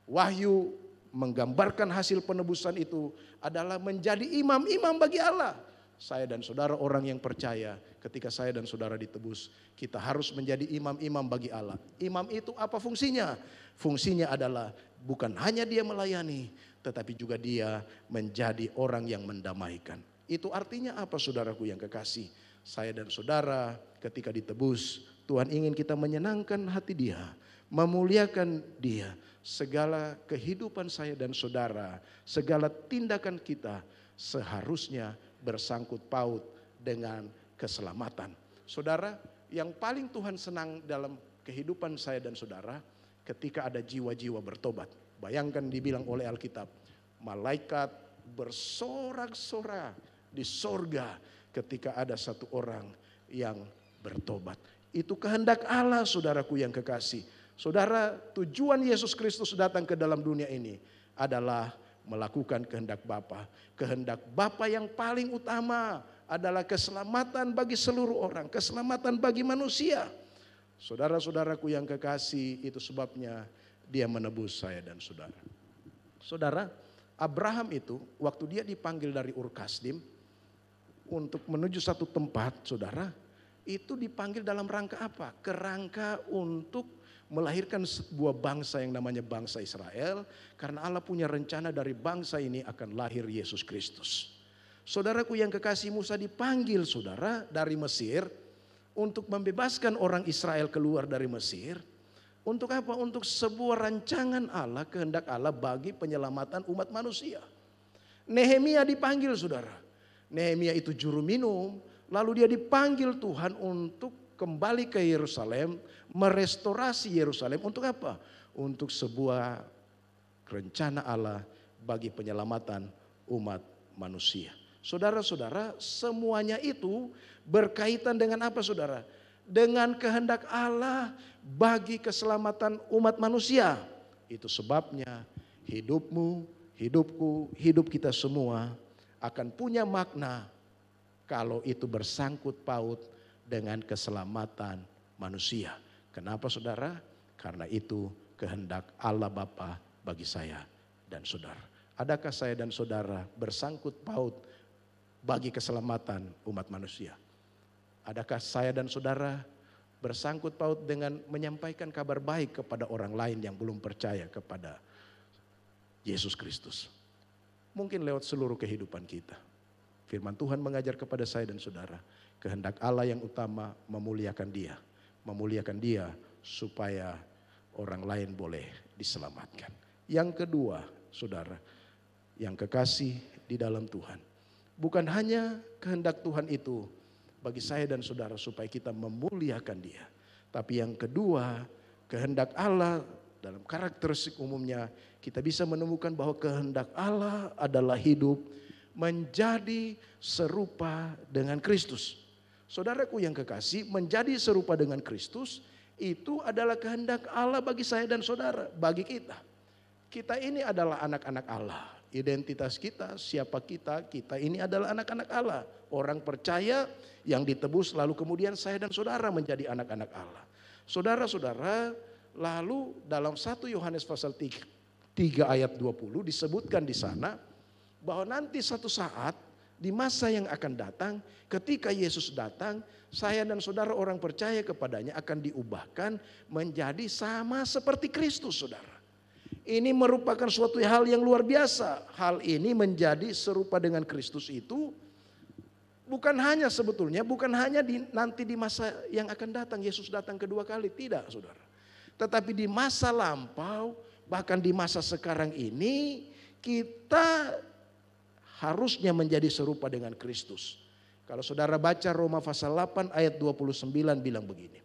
Wahyu menggambarkan hasil penebusan itu adalah menjadi imam-imam bagi Allah. Saya dan saudara orang yang percaya, ketika saya dan saudara ditebus, kita harus menjadi imam-imam bagi Allah. Imam itu apa fungsinya? Fungsinya adalah bukan hanya dia melayani, tetapi juga dia menjadi orang yang mendamaikan. Itu artinya apa, saudaraku yang kekasih? Saya dan saudara ketika ditebus, Tuhan ingin kita menyenangkan hati Dia, memuliakan Dia. Segala kehidupan saya dan saudara, segala tindakan kita seharusnya bersangkut paut dengan keselamatan. Saudara, yang paling Tuhan senang dalam kehidupan saya dan saudara ketika ada jiwa-jiwa bertobat. Bayangkan dibilang oleh Alkitab, malaikat bersorak-sorak di sorga ketika ada satu orang yang bertobat. Itu kehendak Allah, saudaraku yang kekasih. Saudara, tujuan Yesus Kristus datang ke dalam dunia ini adalah melakukan kehendak Bapa. Kehendak Bapa yang paling utama adalah keselamatan bagi seluruh orang, keselamatan bagi manusia. Saudara-saudaraku yang kekasih, itu sebabnya Dia menebus saya dan saudara. Saudara, Abraham itu waktu dia dipanggil dari Ur Kasdim untuk menuju satu tempat, saudara, itu dipanggil dalam rangka apa? Kerangka untuk melahirkan sebuah bangsa yang namanya bangsa Israel, karena Allah punya rencana dari bangsa ini akan lahir Yesus Kristus. Saudaraku yang kekasih, Musa dipanggil, saudara, dari Mesir untuk membebaskan orang Israel keluar dari Mesir. Untuk apa? Untuk sebuah rancangan Allah, kehendak Allah bagi penyelamatan umat manusia. Nehemia dipanggil, saudara. Nehemia itu juru minum, lalu dia dipanggil Tuhan untuk kembali ke Yerusalem, merestorasi Yerusalem. Untuk apa? Untuk sebuah rencana Allah bagi penyelamatan umat manusia. Saudara-saudara, semuanya itu berkaitan dengan apa, saudara? Dengan kehendak Allah bagi keselamatan umat manusia. Itu sebabnya hidupmu, hidupku, hidup kita semua akan punya makna kalau itu bersangkut paut dengan keselamatan manusia. Kenapa, saudara? Karena itu kehendak Allah Bapa bagi saya dan saudara. Adakah saya dan saudara bersangkut paut bagi keselamatan umat manusia? Adakah saya dan saudara bersangkut paut dengan menyampaikan kabar baik kepada orang lain yang belum percaya kepada Yesus Kristus? Mungkin lewat seluruh kehidupan kita. Firman Tuhan mengajar kepada saya dan saudara, kehendak Allah yang utama memuliakan Dia. Memuliakan Dia supaya orang lain boleh diselamatkan. Yang kedua, saudara, yang kekasih di dalam Tuhan. Bukan hanya kehendak Tuhan itu bagi saya dan saudara supaya kita memuliakan Dia. Tapi yang kedua, kehendak Allah dalam karakteristik umumnya kita bisa menemukan bahwa kehendak Allah adalah hidup menjadi serupa dengan Kristus. Saudaraku yang kekasih, menjadi serupa dengan Kristus itu adalah kehendak Allah bagi saya dan saudara, bagi kita. Kita ini adalah anak-anak Allah. Identitas kita, siapa kita ini adalah anak-anak Allah. Orang percaya yang ditebus, lalu kemudian saya dan saudara menjadi anak-anak Allah. Saudara-saudara, lalu dalam 1 Yohanes pasal 3 ayat 20 disebutkan di sana bahwa nanti satu saat di masa yang akan datang, ketika Yesus datang, saya dan saudara orang percaya kepadanya akan diubahkan menjadi sama seperti Kristus, saudara. Ini merupakan suatu hal yang luar biasa. Hal ini menjadi serupa dengan Kristus itu bukan hanya sebetulnya, bukan hanya nanti di masa yang akan datang, Yesus datang kedua kali, tidak, saudara. Tetapi di masa lampau, bahkan di masa sekarang ini, kita harusnya menjadi serupa dengan Kristus. Kalau saudara baca Roma pasal 8 ayat 29 bilang begini.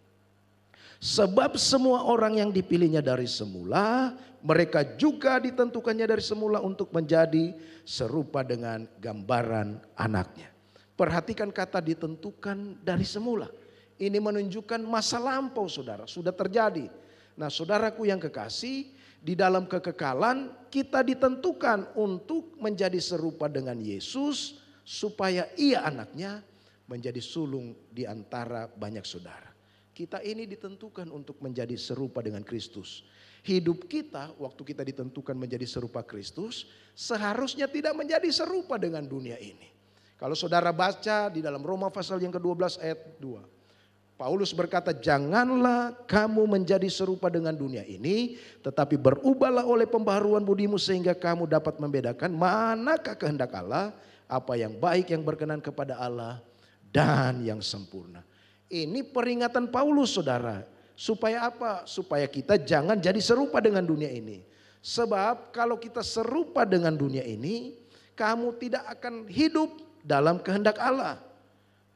Sebab semua orang yang dipilihnya dari semula, mereka juga ditentukannya dari semula untuk menjadi serupa dengan gambaran anaknya. Perhatikan kata ditentukan dari semula. Ini menunjukkan masa lampau saudara, sudah terjadi. Nah saudaraku yang kekasih, di dalam kekekalan kita ditentukan untuk menjadi serupa dengan Yesus, supaya ia anaknya menjadi sulung di antara banyak saudara. Kita ini ditentukan untuk menjadi serupa dengan Kristus. Hidup kita waktu kita ditentukan menjadi serupa Kristus, seharusnya tidak menjadi serupa dengan dunia ini. Kalau saudara baca di dalam Roma pasal yang ke-12 ayat 2. Paulus berkata, janganlah kamu menjadi serupa dengan dunia ini, tetapi berubahlah oleh pembaharuan budimu sehingga kamu dapat membedakan manakah kehendak Allah, apa yang baik, yang berkenan kepada Allah, dan yang sempurna. Ini peringatan Paulus saudara. Supaya apa? Supaya kita jangan jadi serupa dengan dunia ini. Sebab kalau kita serupa dengan dunia ini, kamu tidak akan hidup dalam kehendak Allah.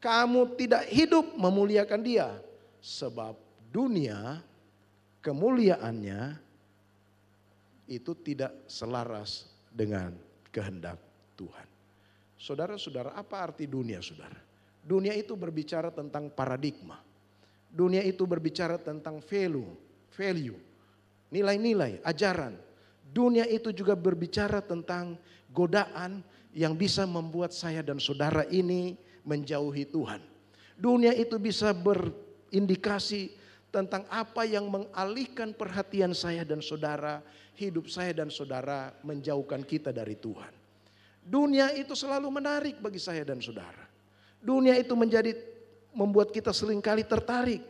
Kamu tidak hidup memuliakan Dia. Sebab dunia kemuliaannya itu tidak selaras dengan kehendak Tuhan. Saudara-saudara, apa arti dunia saudara? Dunia itu berbicara tentang paradigma. Dunia itu berbicara tentang value, nilai-nilai, ajaran. Dunia itu juga berbicara tentang godaan yang bisa membuat saya dan saudara ini menjauhi Tuhan. Dunia itu bisa berindikasi tentang apa yang mengalihkan perhatian saya dan saudara, hidup saya dan saudara menjauhkan kita dari Tuhan. Dunia itu selalu menarik bagi saya dan saudara. Dunia itu membuat kita seringkali tertarik.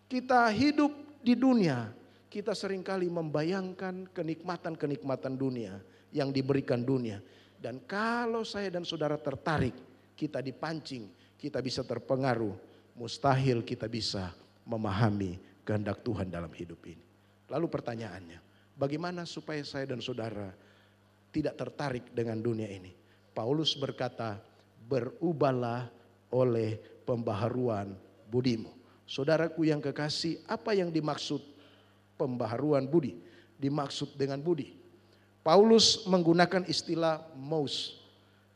Kita hidup di dunia, kita seringkali membayangkan kenikmatan-kenikmatan dunia yang diberikan dunia. Dan kalau saya dan saudara tertarik, kita dipancing, kita bisa terpengaruh. Mustahil kita bisa memahami kehendak Tuhan dalam hidup ini. Lalu pertanyaannya, bagaimana supaya saya dan saudara tidak tertarik dengan dunia ini? Paulus berkata, berubahlah oleh pembaharuan budimu. Saudaraku yang kekasih, apa yang dimaksud pembaharuan budi? Dimaksud dengan budi. Paulus menggunakan istilah nous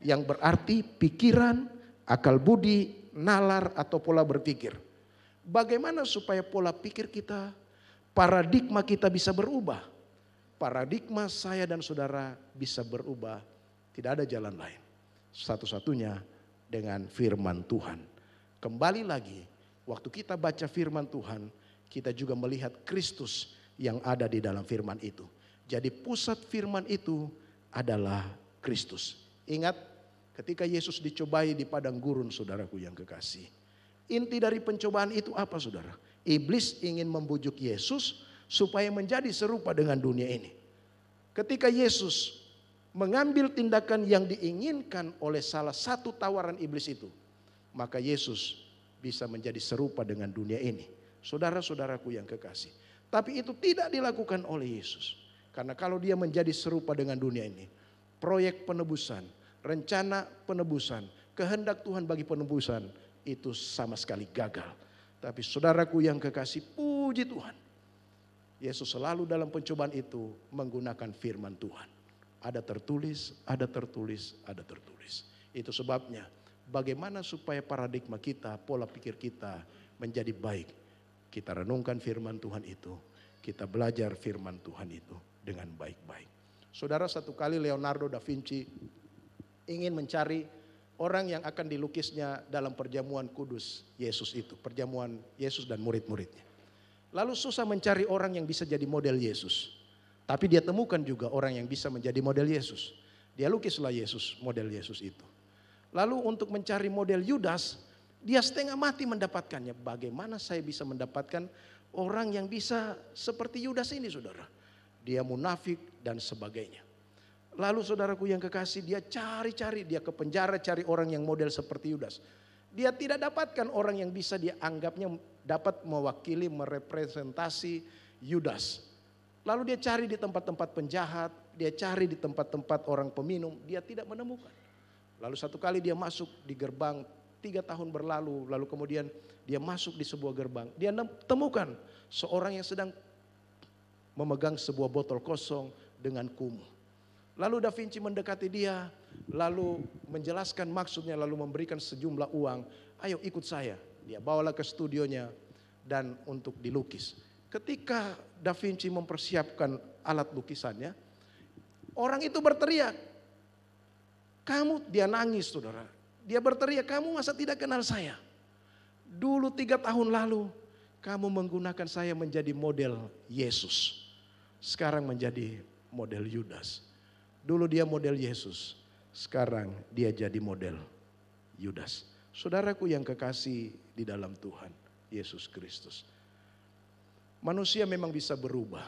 yang berarti pikiran, akal budi, nalar atau pola berpikir. Bagaimana supaya pola pikir kita, paradigma kita bisa berubah? Paradigma saya dan saudara bisa berubah. Tidak ada jalan lain. Satu-satunya dengan firman Tuhan. Kembali lagi, waktu kita baca firman Tuhan, kita juga melihat Kristus yang ada di dalam firman itu. Jadi pusat firman itu adalah Kristus. Ingat ketika Yesus dicobai di padang gurun, saudaraku yang kekasih. Inti dari pencobaan itu apa saudara? Iblis ingin membujuk Yesus supaya menjadi serupa dengan dunia ini. Ketika Yesus mengambil tindakan yang diinginkan oleh salah satu tawaran iblis itu, maka Yesus bisa menjadi serupa dengan dunia ini. Saudara-saudaraku yang kekasih. Tapi itu tidak dilakukan oleh Yesus. Karena kalau dia menjadi serupa dengan dunia ini, proyek penebusan, rencana penebusan, kehendak Tuhan bagi penebusan itu sama sekali gagal. Tapi saudaraku yang kekasih, puji Tuhan, Yesus selalu dalam pencobaan itu menggunakan firman Tuhan. Ada tertulis, ada tertulis, ada tertulis. Itu sebabnya bagaimana supaya paradigma kita, pola pikir kita menjadi baik. Kita renungkan firman Tuhan itu. Kita belajar firman Tuhan itu dengan baik-baik. Saudara, satu kali Leonardo da Vinci ingin mencari orang yang akan dilukisnya dalam perjamuan kudus Yesus itu. Perjamuan Yesus dan murid-muridnya. Lalu susah mencari orang yang bisa jadi model Yesus. Tapi dia temukan juga orang yang bisa menjadi model Yesus. Dia lukislah Yesus, model Yesus itu. Lalu untuk mencari model Yudas, dia setengah mati mendapatkannya. Bagaimana saya bisa mendapatkan orang yang bisa seperti Yudas ini saudara? Dia munafik dan sebagainya. Lalu saudaraku yang kekasih, dia cari-cari, dia ke penjara cari orang yang model seperti Yudas. Dia tidak dapatkan orang yang bisa dia anggapnya dapat mewakili, merepresentasi Yudas. Lalu dia cari di tempat-tempat penjahat, dia cari di tempat-tempat orang peminum, dia tidak menemukan. Lalu satu kali dia masuk di gerbang 3 tahun berlalu, lalu kemudian dia masuk di sebuah gerbang. Dia temukan seorang yang sedang memegang sebuah botol kosong dengan kumuh. Lalu Da Vinci mendekati dia, lalu menjelaskan maksudnya, lalu memberikan sejumlah uang. Ayo ikut saya. Dia bawalah ke studionya dan untuk dilukis. Ketika Da Vinci mempersiapkan alat lukisannya, orang itu berteriak. Dia nangis saudara. Dia berteriak, kamu masa tidak kenal saya? Dulu 3 tahun lalu kamu menggunakan saya menjadi model Yesus. Sekarang menjadi model Yudas. Dulu dia model Yesus. Sekarang dia jadi model Yudas. Saudaraku yang kekasih di dalam Tuhan Yesus Kristus. Manusia memang bisa berubah.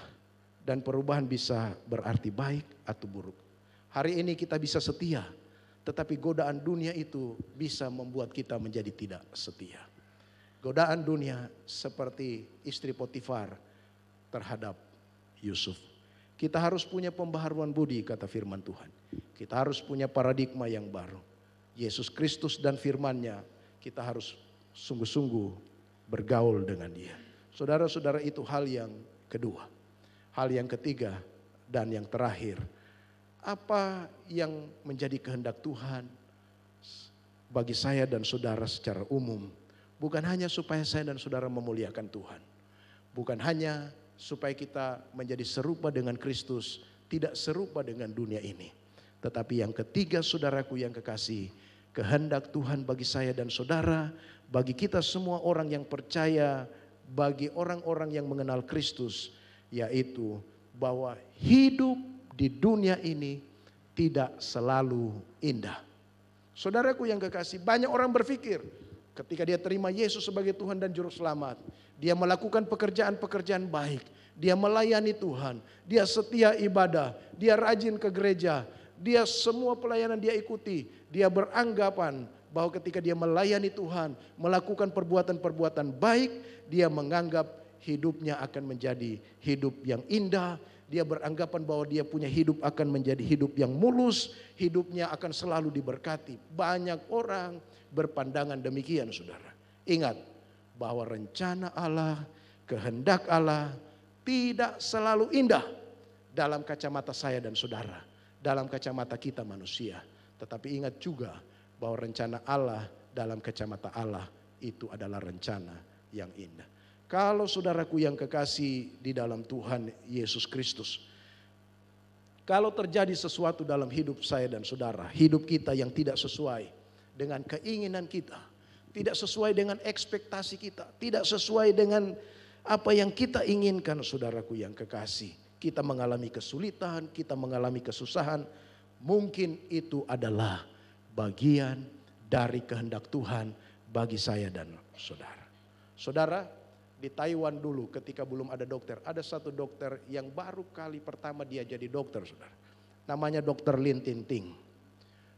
Dan perubahan bisa berarti baik atau buruk. Hari ini kita bisa setia. Tetapi godaan dunia itu bisa membuat kita menjadi tidak setia. Godaan dunia seperti istri Potifar terhadap Yusuf. Kita harus punya pembaharuan budi kata firman Tuhan. Kita harus punya paradigma yang baru. Yesus Kristus dan firman-Nya kita harus sungguh-sungguh bergaul dengan Dia. Saudara-saudara, itu hal yang kedua. Hal yang ketiga dan yang terakhir. Apa yang menjadi kehendak Tuhan bagi saya dan saudara secara umum. Bukan hanya supaya saya dan saudara memuliakan Tuhan. Bukan hanya supaya kita menjadi serupa dengan Kristus, tidak serupa dengan dunia ini. Tetapi yang ketiga saudaraku yang kekasih, kehendak Tuhan bagi saya dan saudara, bagi kita semua orang yang percaya, bagi orang-orang yang mengenal Kristus, yaitu bahwa hidup di dunia ini tidak selalu indah. Saudaraku yang kekasih, banyak orang berpikir ketika dia terima Yesus sebagai Tuhan dan Juru Selamat, dia melakukan pekerjaan-pekerjaan baik, dia melayani Tuhan, dia setia ibadah, dia rajin ke gereja, dia semua pelayanan dia ikuti, dia beranggapan bahwa ketika dia melayani Tuhan, melakukan perbuatan-perbuatan baik, dia menganggap hidupnya akan menjadi hidup yang indah. Dia beranggapan bahwa dia punya hidup akan menjadi hidup yang mulus, hidupnya akan selalu diberkati. Banyak orang berpandangan demikian saudara. Ingat bahwa rencana Allah, kehendak Allah tidak selalu indah dalam kacamata saya dan saudara. Dalam kacamata kita manusia. Tetapi ingat juga bahwa rencana Allah dalam kacamata Allah itu adalah rencana yang indah. Kalau saudaraku yang kekasih di dalam Tuhan Yesus Kristus, kalau terjadi sesuatu dalam hidup saya dan saudara, hidup kita yang tidak sesuai dengan keinginan kita, tidak sesuai dengan ekspektasi kita, tidak sesuai dengan apa yang kita inginkan saudaraku yang kekasih, kita mengalami kesulitan, kita mengalami kesusahan, mungkin itu adalah bagian dari kehendak Tuhan bagi saya dan saudara. Saudara, di Taiwan dulu ketika belum ada dokter, ada satu dokter yang baru kali pertama dia jadi dokter saudara. Namanya Dr. Lin Tinting.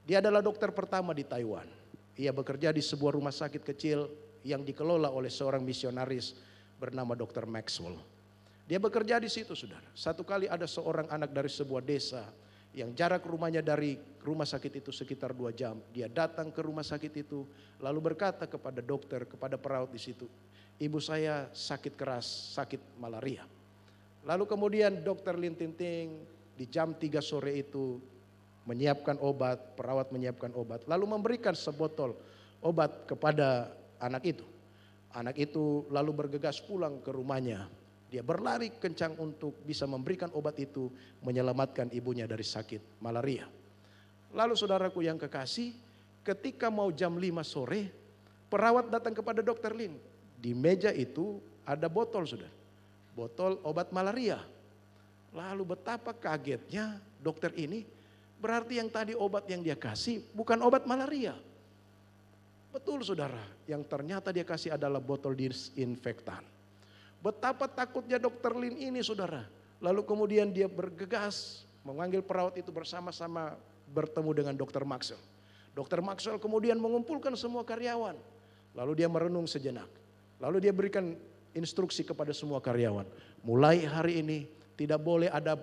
Dia adalah dokter pertama di Taiwan. Ia bekerja di sebuah rumah sakit kecil yang dikelola oleh seorang misionaris bernama Dr. Maxwell. Dia bekerja di situ saudara. Satu kali ada seorang anak dari sebuah desa yang jarak rumahnya dari rumah sakit itu sekitar 2 jam. Dia datang ke rumah sakit itu lalu berkata kepada dokter, kepada perawat di situ, ibu saya sakit keras, sakit malaria. Lalu kemudian Dr. Lin Tinting di jam 3 sore itu menyiapkan obat, perawat menyiapkan obat. Lalu memberikan sebotol obat kepada anak itu. Anak itu lalu bergegas pulang ke rumahnya. Dia berlari kencang untuk bisa memberikan obat itu, menyelamatkan ibunya dari sakit malaria. Lalu saudaraku yang kekasih, ketika mau jam 5 sore, perawat datang kepada Dr. Lin. Di meja itu ada botol saudara, botol obat malaria. Lalu betapa kagetnya dokter ini, berarti yang tadi obat yang dia kasih bukan obat malaria. Betul saudara, yang ternyata dia kasih adalah botol disinfektan. Betapa takutnya dokter Lin ini saudara. Lalu kemudian dia bergegas memanggil perawat itu bersama-sama bertemu dengan Dr. Maxwell. Dr. Maxwell kemudian mengumpulkan semua karyawan. Lalu dia merenung sejenak. Lalu dia berikan instruksi kepada semua karyawan. Mulai hari ini tidak boleh ada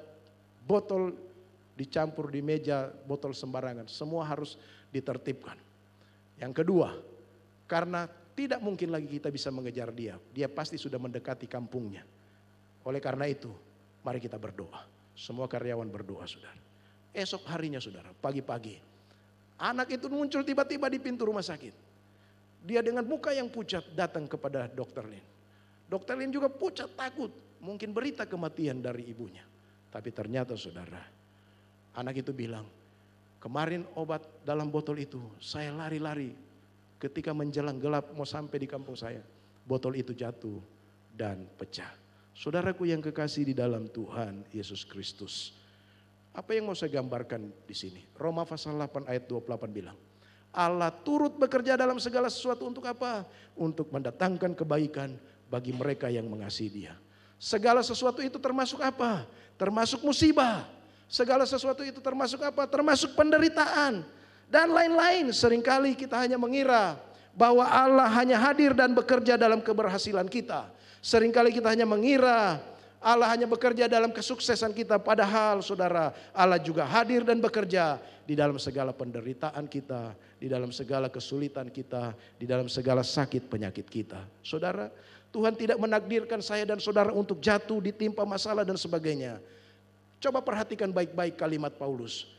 botol dicampur di meja, botol sembarangan. Semua harus ditertibkan. Yang kedua, Karena tidak mungkin lagi kita bisa mengejar dia. Dia pasti sudah mendekati kampungnya. Oleh karena itu, mari kita berdoa. Semua karyawan berdoa, saudara. Esok harinya, saudara, pagi-pagi, anak itu muncul tiba-tiba di pintu rumah sakit. Dia dengan muka yang pucat datang kepada Dokter Lin. Dokter Lin juga pucat, takut. Mungkin berita kematian dari ibunya. Tapi ternyata, saudara, anak itu bilang, kemarin obat dalam botol itu saya lari-lari. Ketika menjelang gelap mau sampai di kampung saya, botol itu jatuh dan pecah. Saudaraku yang kekasih di dalam Tuhan Yesus Kristus. Apa yang mau saya gambarkan di sini? Roma pasal 8 ayat 28 bilang, Allah turut bekerja dalam segala sesuatu untuk apa? Untuk mendatangkan kebaikan bagi mereka yang mengasihi Dia. Segala sesuatu itu termasuk apa? Termasuk musibah. Segala sesuatu itu termasuk apa? Termasuk penderitaan dan lain-lain. Seringkali kita hanya mengira bahwa Allah hanya hadir dan bekerja dalam keberhasilan kita. Seringkali kita hanya mengira Allah hanya bekerja dalam kesuksesan kita. Padahal saudara, Allah juga hadir dan bekerja di dalam segala penderitaan kita, di dalam segala kesulitan kita, di dalam segala sakit penyakit kita. Saudara, Tuhan tidak menakdirkan saya dan saudara untuk jatuh, ditimpa masalah dan sebagainya. Coba perhatikan baik-baik kalimat Paulus.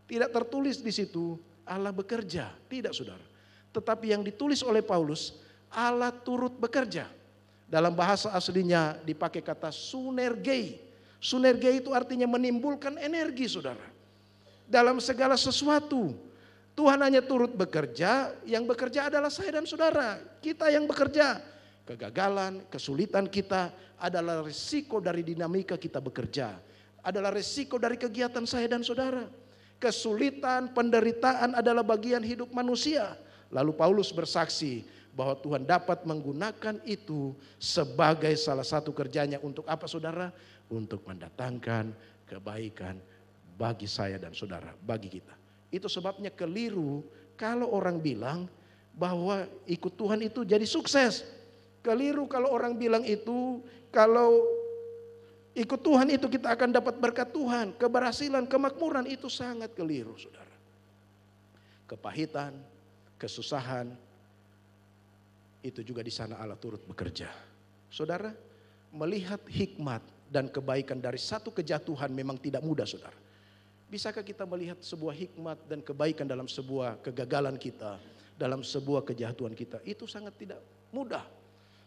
Tidak tertulis di situ Allah bekerja, tidak saudara. Tetapi yang ditulis oleh Paulus, Allah turut bekerja. Dalam bahasa aslinya dipakai kata sunergei. Sunergei itu artinya menimbulkan energi, saudara. Dalam segala sesuatu, Tuhan hanya turut bekerja, yang bekerja adalah saya dan saudara. Kita yang bekerja. Kegagalan, kesulitan kita adalah risiko dari dinamika kita bekerja. Adalah risiko dari kegiatan saya dan saudara. Kesulitan, penderitaan adalah bagian hidup manusia. Lalu Paulus bersaksi bahwa Tuhan dapat menggunakan itu sebagai salah satu kerjanya untuk apa saudara? Untuk mendatangkan kebaikan bagi saya dan saudara, bagi kita. Itu sebabnya keliru kalau orang bilang bahwa ikut Tuhan itu jadi sukses. Keliru kalau orang bilang itu, kalau ikut Tuhan itu kita akan dapat berkat Tuhan, keberhasilan, kemakmuran, itu sangat keliru saudara. Kepahitan, kesusahan, itu juga di sana Allah turut bekerja. Saudara, melihat hikmat dan kebaikan dari satu kejatuhan memang tidak mudah saudara. Bisakah kita melihat sebuah hikmat dan kebaikan dalam sebuah kegagalan kita, dalam sebuah kejatuhan kita? Itu sangat tidak mudah.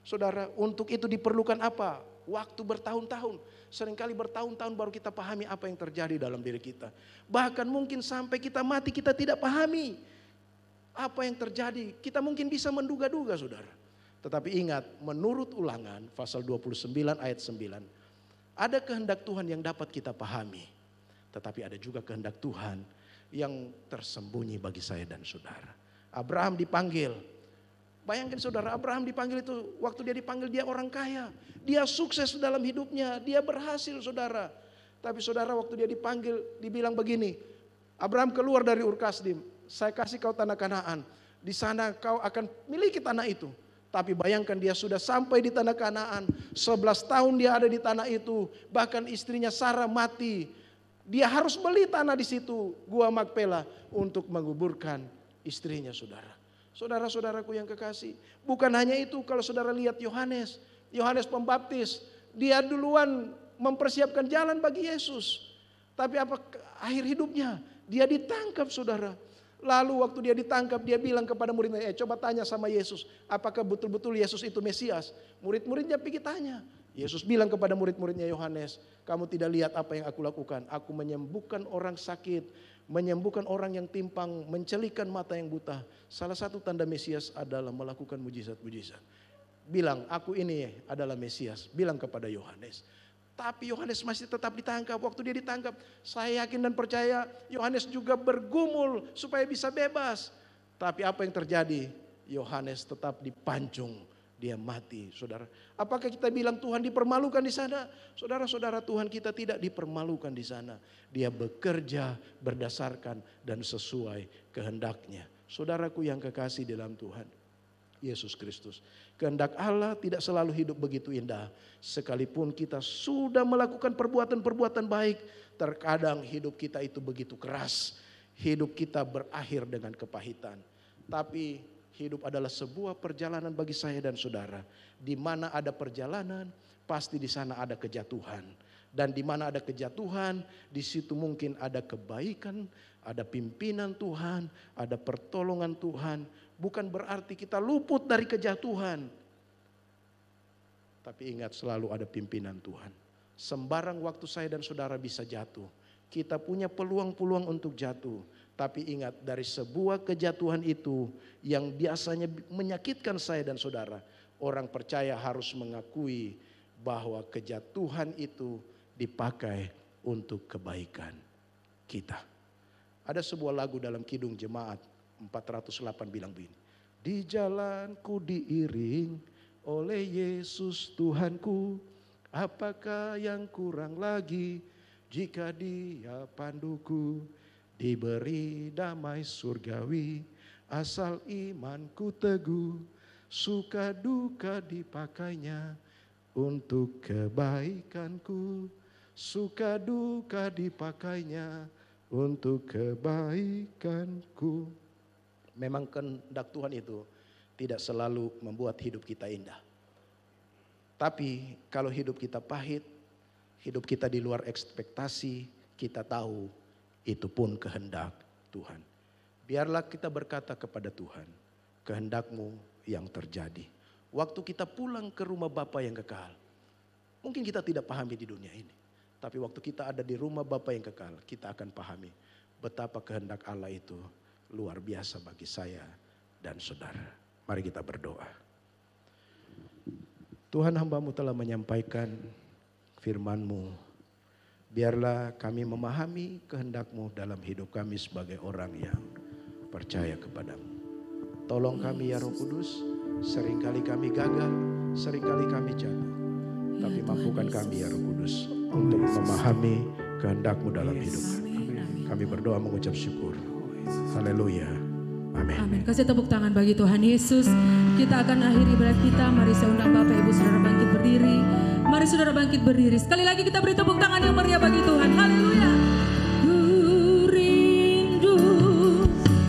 Saudara, untuk itu diperlukan apa? Waktu bertahun-tahun. Seringkali bertahun-tahun baru kita pahami apa yang terjadi dalam diri kita. Bahkan mungkin sampai kita mati kita tidak pahami apa yang terjadi. Kita mungkin bisa menduga-duga saudara. Tetapi ingat, menurut Ulangan pasal 29 ayat 9. Ada kehendak Tuhan yang dapat kita pahami. Tetapi ada juga kehendak Tuhan yang tersembunyi bagi saya dan saudara. Abraham dipanggil. Bayangkan saudara, Abraham dipanggil itu, waktu dia dipanggil dia orang kaya. Dia sukses dalam hidupnya, dia berhasil saudara. Tapi saudara waktu dia dipanggil, dibilang begini. Abraham keluar dari Ur Kasdim. Saya kasih kau tanah Kanaan. Di sana kau akan miliki tanah itu. Tapi bayangkan dia sudah sampai di tanah Kanaan. 11 tahun dia ada di tanah itu. Bahkan istrinya Sarah mati. Dia harus beli tanah di situ, Gua Makpela, untuk menguburkan istrinya saudara. Saudara-saudaraku yang kekasih. Bukan hanya itu, kalau saudara lihat Yohanes Pembaptis. Dia duluan mempersiapkan jalan bagi Yesus. Tapi apa akhir hidupnya? Dia ditangkap saudara. Lalu waktu dia ditangkap dia bilang kepada muridnya, coba tanya sama Yesus, apakah betul-betul Yesus itu Mesias? Murid-muridnya pergi tanya. Yesus bilang kepada murid-muridnya Yohanes, kamu tidak lihat apa yang aku lakukan? Aku menyembuhkan orang sakit, menyembuhkan orang yang timpang, mencelikan mata yang buta. Salah satu tanda Mesias adalah melakukan mujizat-mujizat. Bilang, aku ini adalah Mesias. Bilang kepada Yohanes. Tapi Yohanes masih tetap ditangkap. Waktu dia ditangkap, saya yakin dan percaya Yohanes juga bergumul supaya bisa bebas. Tapi apa yang terjadi? Yohanes tetap dipancung, dia mati, saudara. Apakah kita bilang Tuhan dipermalukan di sana? Saudara-saudara, Tuhan kita tidak dipermalukan di sana. Dia bekerja berdasarkan dan sesuai kehendaknya. Saudaraku yang kekasih dalam Tuhan Yesus Kristus. Kehendak Allah tidak selalu hidup begitu indah. Sekalipun kita sudah melakukan perbuatan-perbuatan baik, terkadang hidup kita itu begitu keras. Hidup kita berakhir dengan kepahitan. Tapi Hidup adalah sebuah perjalanan bagi saya dan saudara. Di mana ada perjalanan, pasti di sana ada kejatuhan. Dan di mana ada kejatuhan, di situ mungkin ada kebaikan, ada pimpinan Tuhan, ada pertolongan Tuhan. Bukan berarti kita luput dari kejatuhan. Tapi ingat, selalu ada pimpinan Tuhan. Sembarang waktu saya dan saudara bisa jatuh. Kita punya peluang-peluang untuk jatuh. Tapi ingat, dari sebuah kejatuhan itu yang biasanya menyakitkan saya dan saudara, orang percaya harus mengakui bahwa kejatuhan itu dipakai untuk kebaikan kita. Ada sebuah lagu dalam Kidung Jemaat 408 bilang begini. Di jalanku diiring oleh Yesus Tuhanku, apakah yang kurang lagi jika Dia panduku? Diberi damai surgawi, asal imanku teguh, suka duka dipakainya untuk kebaikanku, suka duka dipakainya untuk kebaikanku. Memang kehendak Tuhan itu tidak selalu membuat hidup kita indah. Tapi kalau hidup kita pahit, hidup kita di luar ekspektasi, kita tahu itu pun kehendak Tuhan. Biarlah kita berkata kepada Tuhan, kehendak-Mu yang terjadi. Waktu kita pulang ke rumah Bapa yang kekal, mungkin kita tidak pahami di dunia ini. Tapi waktu kita ada di rumah Bapa yang kekal, kita akan pahami betapa kehendak Allah itu luar biasa bagi saya dan saudara. Mari kita berdoa. Tuhan, hamba-Mu telah menyampaikan firman-Mu. Biarlah kami memahami kehendak-Mu dalam hidup kami sebagai orang yang percaya kepadamu. Tolong kami ya Roh Kudus, seringkali kami gagal, seringkali kami jatuh. Tapi mampukan kami ya Roh Kudus untuk memahami kehendak-Mu dalam hidup kami. Kami berdoa mengucap syukur. Haleluya. Amin. Amin. Kasih tepuk tangan bagi Tuhan Yesus. Kita akan akhiri ibadat kita. Mari saya undang Bapak Ibu Saudara bangkit berdiri. Mari saudara bangkit berdiri. Sekali lagi kita beri tepuk tangan yang meriah bagi Tuhan. Haleluya. Ku rindu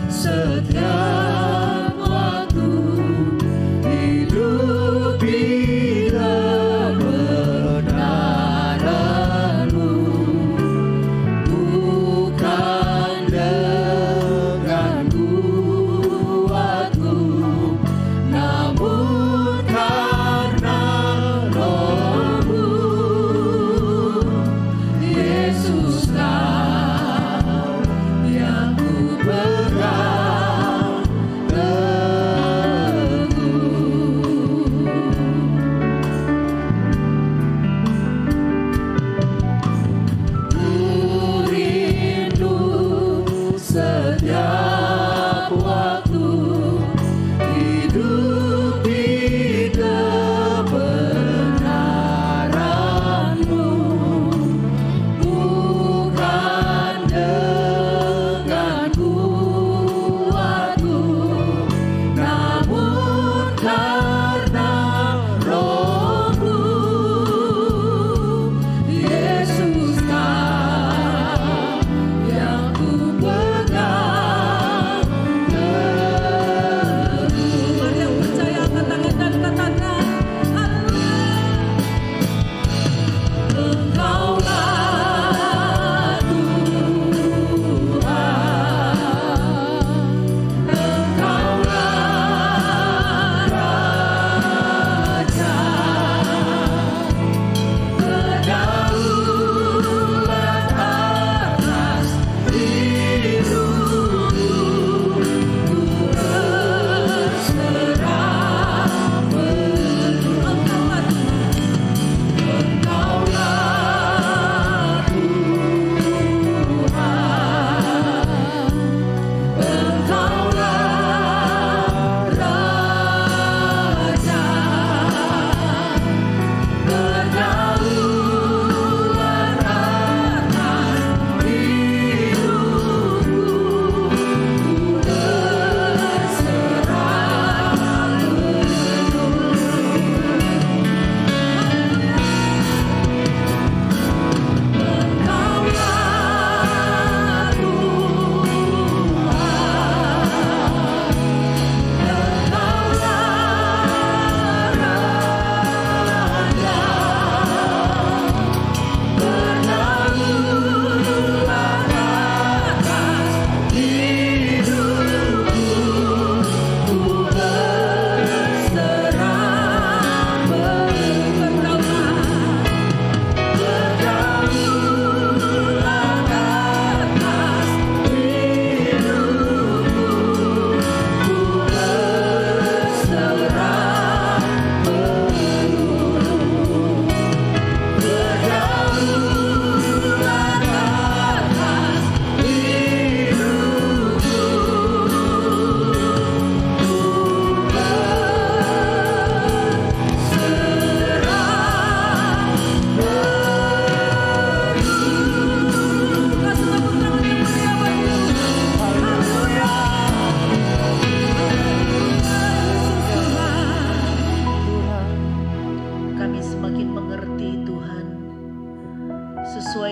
setiap waktu hidup di kebenaran-Mu, bukan dengan kuatku, namun karena Roh-Mu. Yesus, Kau yang ku pegang,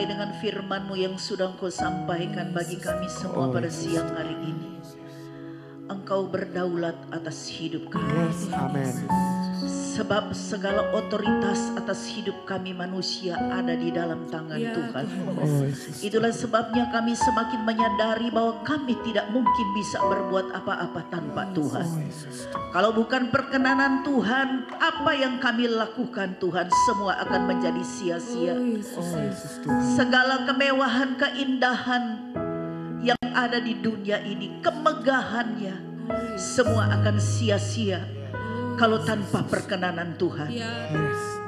dengan firman-Mu yang sudah Engkau sampaikan bagi kami semua pada siang hari ini. Engkau berdaulat atas hidup kami. Yes, amin. Sebab segala otoritas atas hidup kami manusia ada di dalam tangan Tuhan. Oh, Yesus. Itulah sebabnya kami semakin menyadari bahwa kami tidak mungkin bisa berbuat apa-apa tanpa Tuhan. Oh, Yesus. Kalau bukan perkenanan Tuhan, apa yang kami lakukan Tuhan semua akan menjadi sia-sia. Oh, Yesus Tuhan. Segala kemewahan, keindahan yang ada di dunia ini, kemegahannya, semua akan sia-sia kalau tanpa perkenanan Tuhan.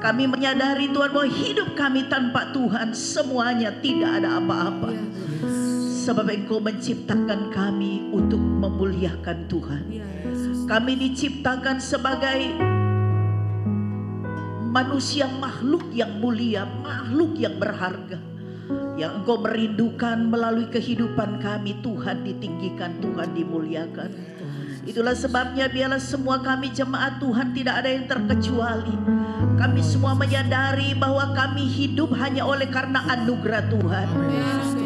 Kami menyadari Tuhan bahwa hidup kami tanpa Tuhan semuanya tidak ada apa-apa. Sebab Engkau menciptakan kami untuk memuliakan Tuhan. Kami diciptakan sebagai manusia, makhluk yang mulia, makhluk yang berharga, yang Engkau merindukan melalui kehidupan kami. Tuhan ditinggikan, Tuhan dimuliakan. Itulah sebabnya biarlah semua kami jemaat Tuhan tidak ada yang terkecuali. Kami semua menyadari bahwa kami hidup hanya oleh karena anugerah Tuhan.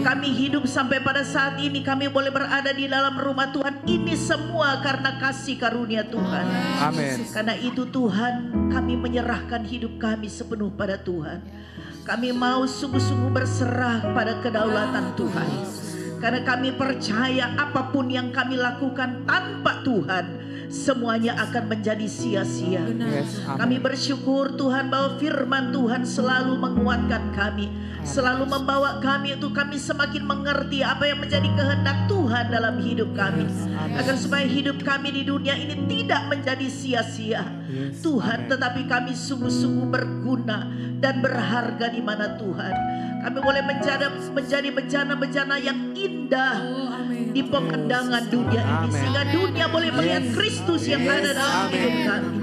Kami hidup sampai pada saat ini, kami boleh berada di dalam rumah Tuhan. Ini semua karena kasih karunia Tuhan. Amin. Karena itu Tuhan, kami menyerahkan hidup kami sepenuh pada Tuhan. Kami mau sungguh-sungguh berserah pada kedaulatan Tuhan. Karena kami percaya apapun yang kami lakukan tanpa Tuhan, semuanya akan menjadi sia-sia. Yes, amin. Kami bersyukur Tuhan bahwa firman Tuhan selalu menguatkan kami, selalu membawa kami untuk kami semakin mengerti apa yang menjadi kehendak Tuhan dalam hidup kami. Agar supaya hidup kami di dunia ini tidak menjadi sia-sia. Tuhan, tetapi kami sungguh-sungguh berguna dan berharga di mana Tuhan. Kami boleh menjadi bejana-bejana yang indah di pemandangan dunia ini. Sehingga dunia boleh melihat Kristus yang ada dalam hidup kami.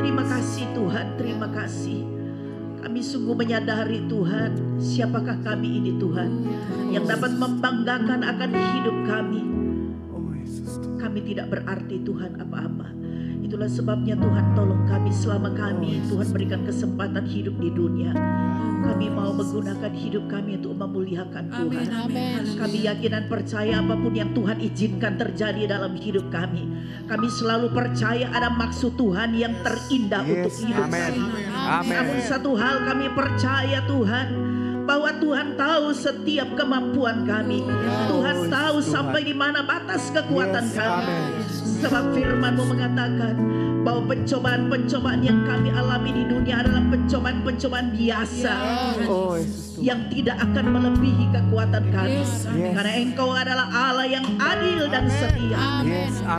Terima kasih Tuhan, terima kasih. Kami sungguh menyadari Tuhan, siapakah kami ini Tuhan, yang dapat membanggakan akan hidup kami. Kami tidak berarti Tuhan apa-apa. Itulah sebabnya Tuhan tolong kami selama kami Tuhan berikan kesempatan hidup di dunia. Kami mau menggunakan hidup kami untuk memuliakan Tuhan. Kami yakin dan percaya apapun yang Tuhan izinkan terjadi dalam hidup kami. Kami selalu percaya ada maksud Tuhan yang terindah untuk hidup kami. Namun satu hal kami percaya Tuhan, bahwa Tuhan tahu setiap kemampuan kami. Tuhan tahu sampai di mana batas kekuatan kami. Sebab firman-Mu mengatakan bahwa pencobaan-pencobaan yang kami alami di dunia adalah pencobaan-pencobaan biasa yang tidak akan melebihi kekuatan kami. Karena Engkau adalah Allah yang adil dan setia.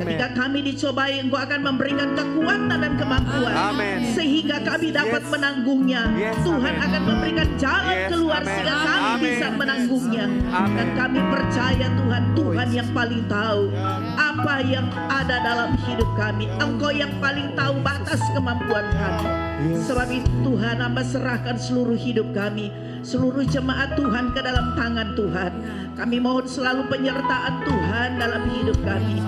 Ketika kami dicobai, Engkau akan memberikan kekuatan dan kemampuan sehingga kami dapat menanggungnya. Tuhan akan memberikan jalan keluar sehingga kami bisa menanggungnya. Dan kami percaya Tuhan, Tuhan yang paling tahu apa yang ada dalam hidup kami. Engkau yang paling tahu batas kemampuan kami. Sebab itu Tuhan, hamba serahkan seluruh hidup kami, seluruh jemaat Tuhan ke dalam tangan Tuhan. Kami mohon selalu penyertaan Tuhan dalam hidup kami.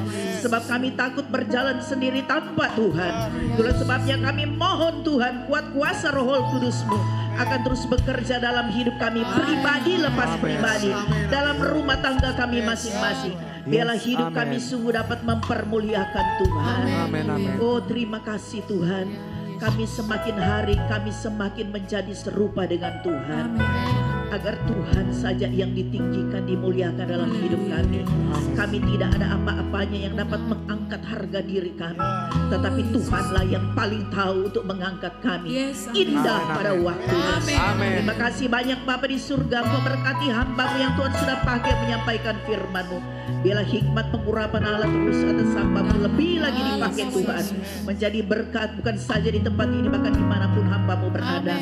Sebab kami takut berjalan sendiri tanpa Tuhan. Itulah sebabnya kami mohon Tuhan, kuat kuasa Roh Kudus-Mu akan terus bekerja dalam hidup kami, pribadi lepas pribadi, dalam rumah tangga kami masing-masing. Biarlah hidup kami sungguh dapat mempermuliakan Tuhan. Oh, terima kasih Tuhan. Kami semakin hari kami semakin menjadi serupa dengan Tuhan. Agar Tuhan saja yang ditinggikan, dimuliakan dalam hidup kami. Kami tidak ada apa-apanya yang dapat mengangkat harga diri kami, tetapi Tuhanlah yang paling tahu untuk mengangkat kami. Indah pada waktunya. Terima kasih banyak Bapa di surga. Engkau berkati hamba-Mu yang Tuhan sudah pakai menyampaikan firman-Mu. Biarlah hikmat pengurapan Allah terus atas hamba-Mu lebih lagi dipakai Tuhan, menjadi berkat bukan saja di tempat ini, bahkan dimanapun hamba-Mu berada.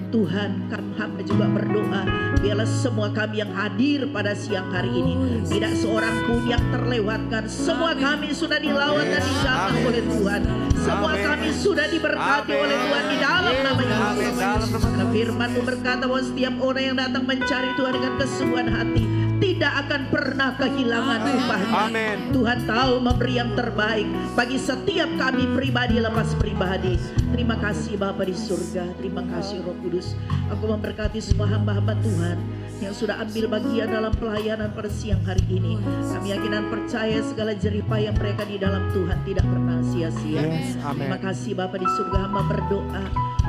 Tuhan, hamba juga berdoa, biarlah semua kami yang hadir pada siang hari ini, tidak seorang pun yang terlewatkan. Semua kami sudah dilawat dan dijamah oleh Tuhan. Semua kami sudah diberkati oleh Tuhan di dalam nama Yesus. Karena firman-Mu berkata bahwa setiap orang yang datang mencari Tuhan dengan kesungguhan hati tidak akan pernah kehilangan upahnya. Tuhan tahu memberi yang terbaik bagi setiap kami pribadi lepas pribadi. Terima kasih Bapa di surga. Terima kasih Roh Kudus. Aku memberkati semua hamba-hamba Tuhan yang sudah ambil bagian dalam pelayanan pada siang hari ini. Kami yakin dan percaya segala jerih payah mereka di dalam Tuhan tidak pernah sia-sia. Terima kasih Bapa di surga, hamba berdoa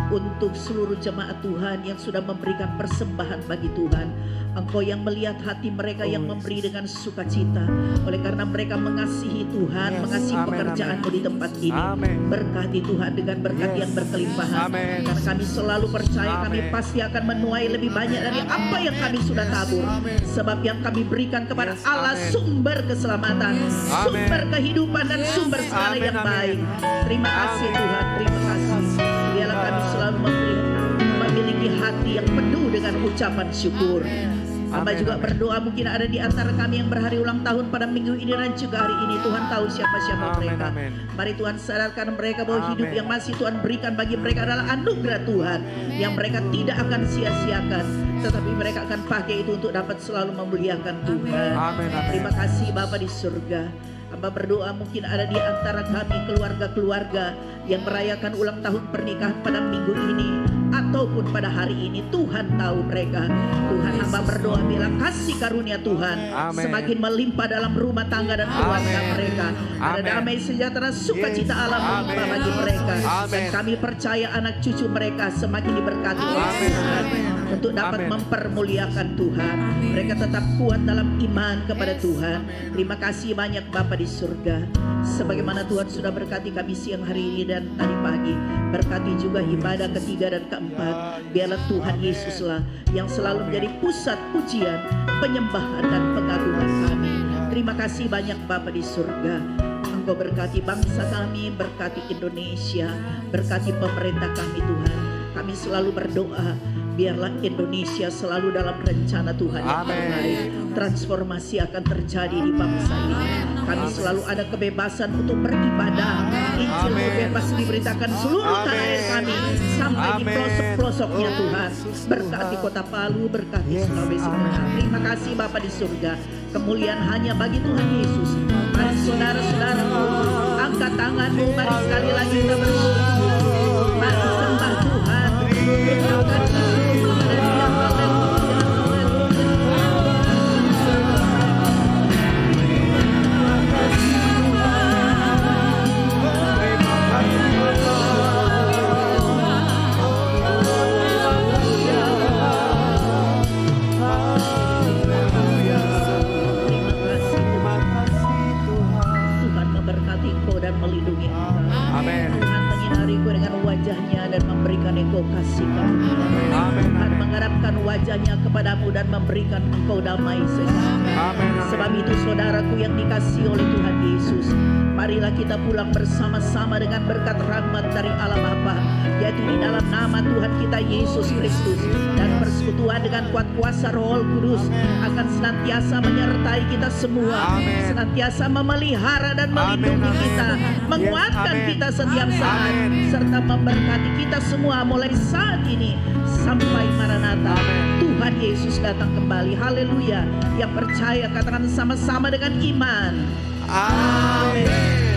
untuk seluruh jemaat Tuhan yang sudah memberikan persembahan bagi Tuhan. Engkau yang melihat hati mereka yang memberi dengan sukacita. Oleh karena mereka mengasihi Tuhan, mengasihi pekerjaanmu di tempat ini. Berkati Tuhan dengan berkat yang berkelimpahan. Karena kami selalu percaya kami pasti akan menuai lebih banyak dari apa yang kami sudah tabur. Sebab yang kami berikan kepada Allah sumber keselamatan, sumber kehidupan dan sumber segala yang baik. Terima kasih Tuhan, terima kasih. Biarlah kami selalu memiliki hati yang penuh dengan ucapan syukur. Hamba juga berdoa, mungkin ada di antara kami yang berhari ulang tahun pada minggu ini dan juga hari ini. Tuhan tahu siapa-siapa mereka. Mari Tuhan sadarkan mereka bahwa hidup yang masih Tuhan berikan bagi mereka adalah anugerah Tuhan yang mereka tidak akan sia-siakan, tetapi mereka akan pakai itu untuk dapat selalu memuliakan Tuhan. Terima kasih Bapa di surga. Hamba berdoa mungkin ada di antara kami keluarga-keluarga yang merayakan ulang tahun pernikahan pada minggu ini ataupun pada hari ini. Tuhan tahu mereka. Tuhan, hamba berdoa bilang kasih karunia Tuhan semakin melimpah dalam rumah tangga dan keluarga mereka. Ada damai sejahtera, sukacita Allah melimpah bagi mereka. Dan kami percaya anak cucu mereka semakin diberkati oleh Tuhan untuk dapat mempermuliakan Tuhan. Mereka tetap kuat dalam iman kepada Tuhan. Terima kasih banyak Bapa di surga. Sebagaimana Tuhan sudah berkati kami siang hari ini dan tadi pagi, berkati juga ibadah ketiga dan keempat. Biarlah Tuhan Yesuslah yang selalu menjadi pusat pujian, penyembahan dan pengagungan kami. Terima kasih banyak Bapa di surga. Engkau berkati bangsa kami, berkati Indonesia, berkati pemerintah kami Tuhan. Kami selalu berdoa biarlah Indonesia selalu dalam rencana Tuhan yang terbaik. Transformasi akan terjadi di bangsa ini. Kami selalu ada kebebasan untuk beribadah. Injil bebas diberitakan seluruh tanah air kami sampai di pelosok-pelosoknya Tuhan. Berkati Kota Palu, berkati Sulawesi Tengah. Terima kasih Bapa di surga. Kemuliaan hanya bagi Tuhan Yesus. Mari saudara-saudaraku, angkat tanganmu, mari sekali lagi kita bersyukur. Mari sembah Tuhan. Ucapkan syukur kepada Dia. Melindungi engkau. Tuhan menyinari engkau dengan wajahnya dan memberikan engkau kasih karunia. Tuhan mengharapkan wajahnya kepadamu dan memberikan engkau damai sejahtera. Sebab itu saudaraku yang dikasihi oleh Tuhan Yesus, marilah kita pulang bersama-sama dengan berkat rahmat dari Allah Bapa, yaitu di dalam nama Tuhan kita Yesus Kristus, dan persekutuan dengan kuat kuasa Roh Kudus akan senantiasa menyertai kita semua, senantiasa memelihara dan melindungi kita, menguatkan kita setiap saat, serta memberkati kita semua mulai saat ini sampai Maranatha. Tuhan Yesus datang kembali. Haleluya. Yang percaya katakan sama-sama dengan iman. Amin.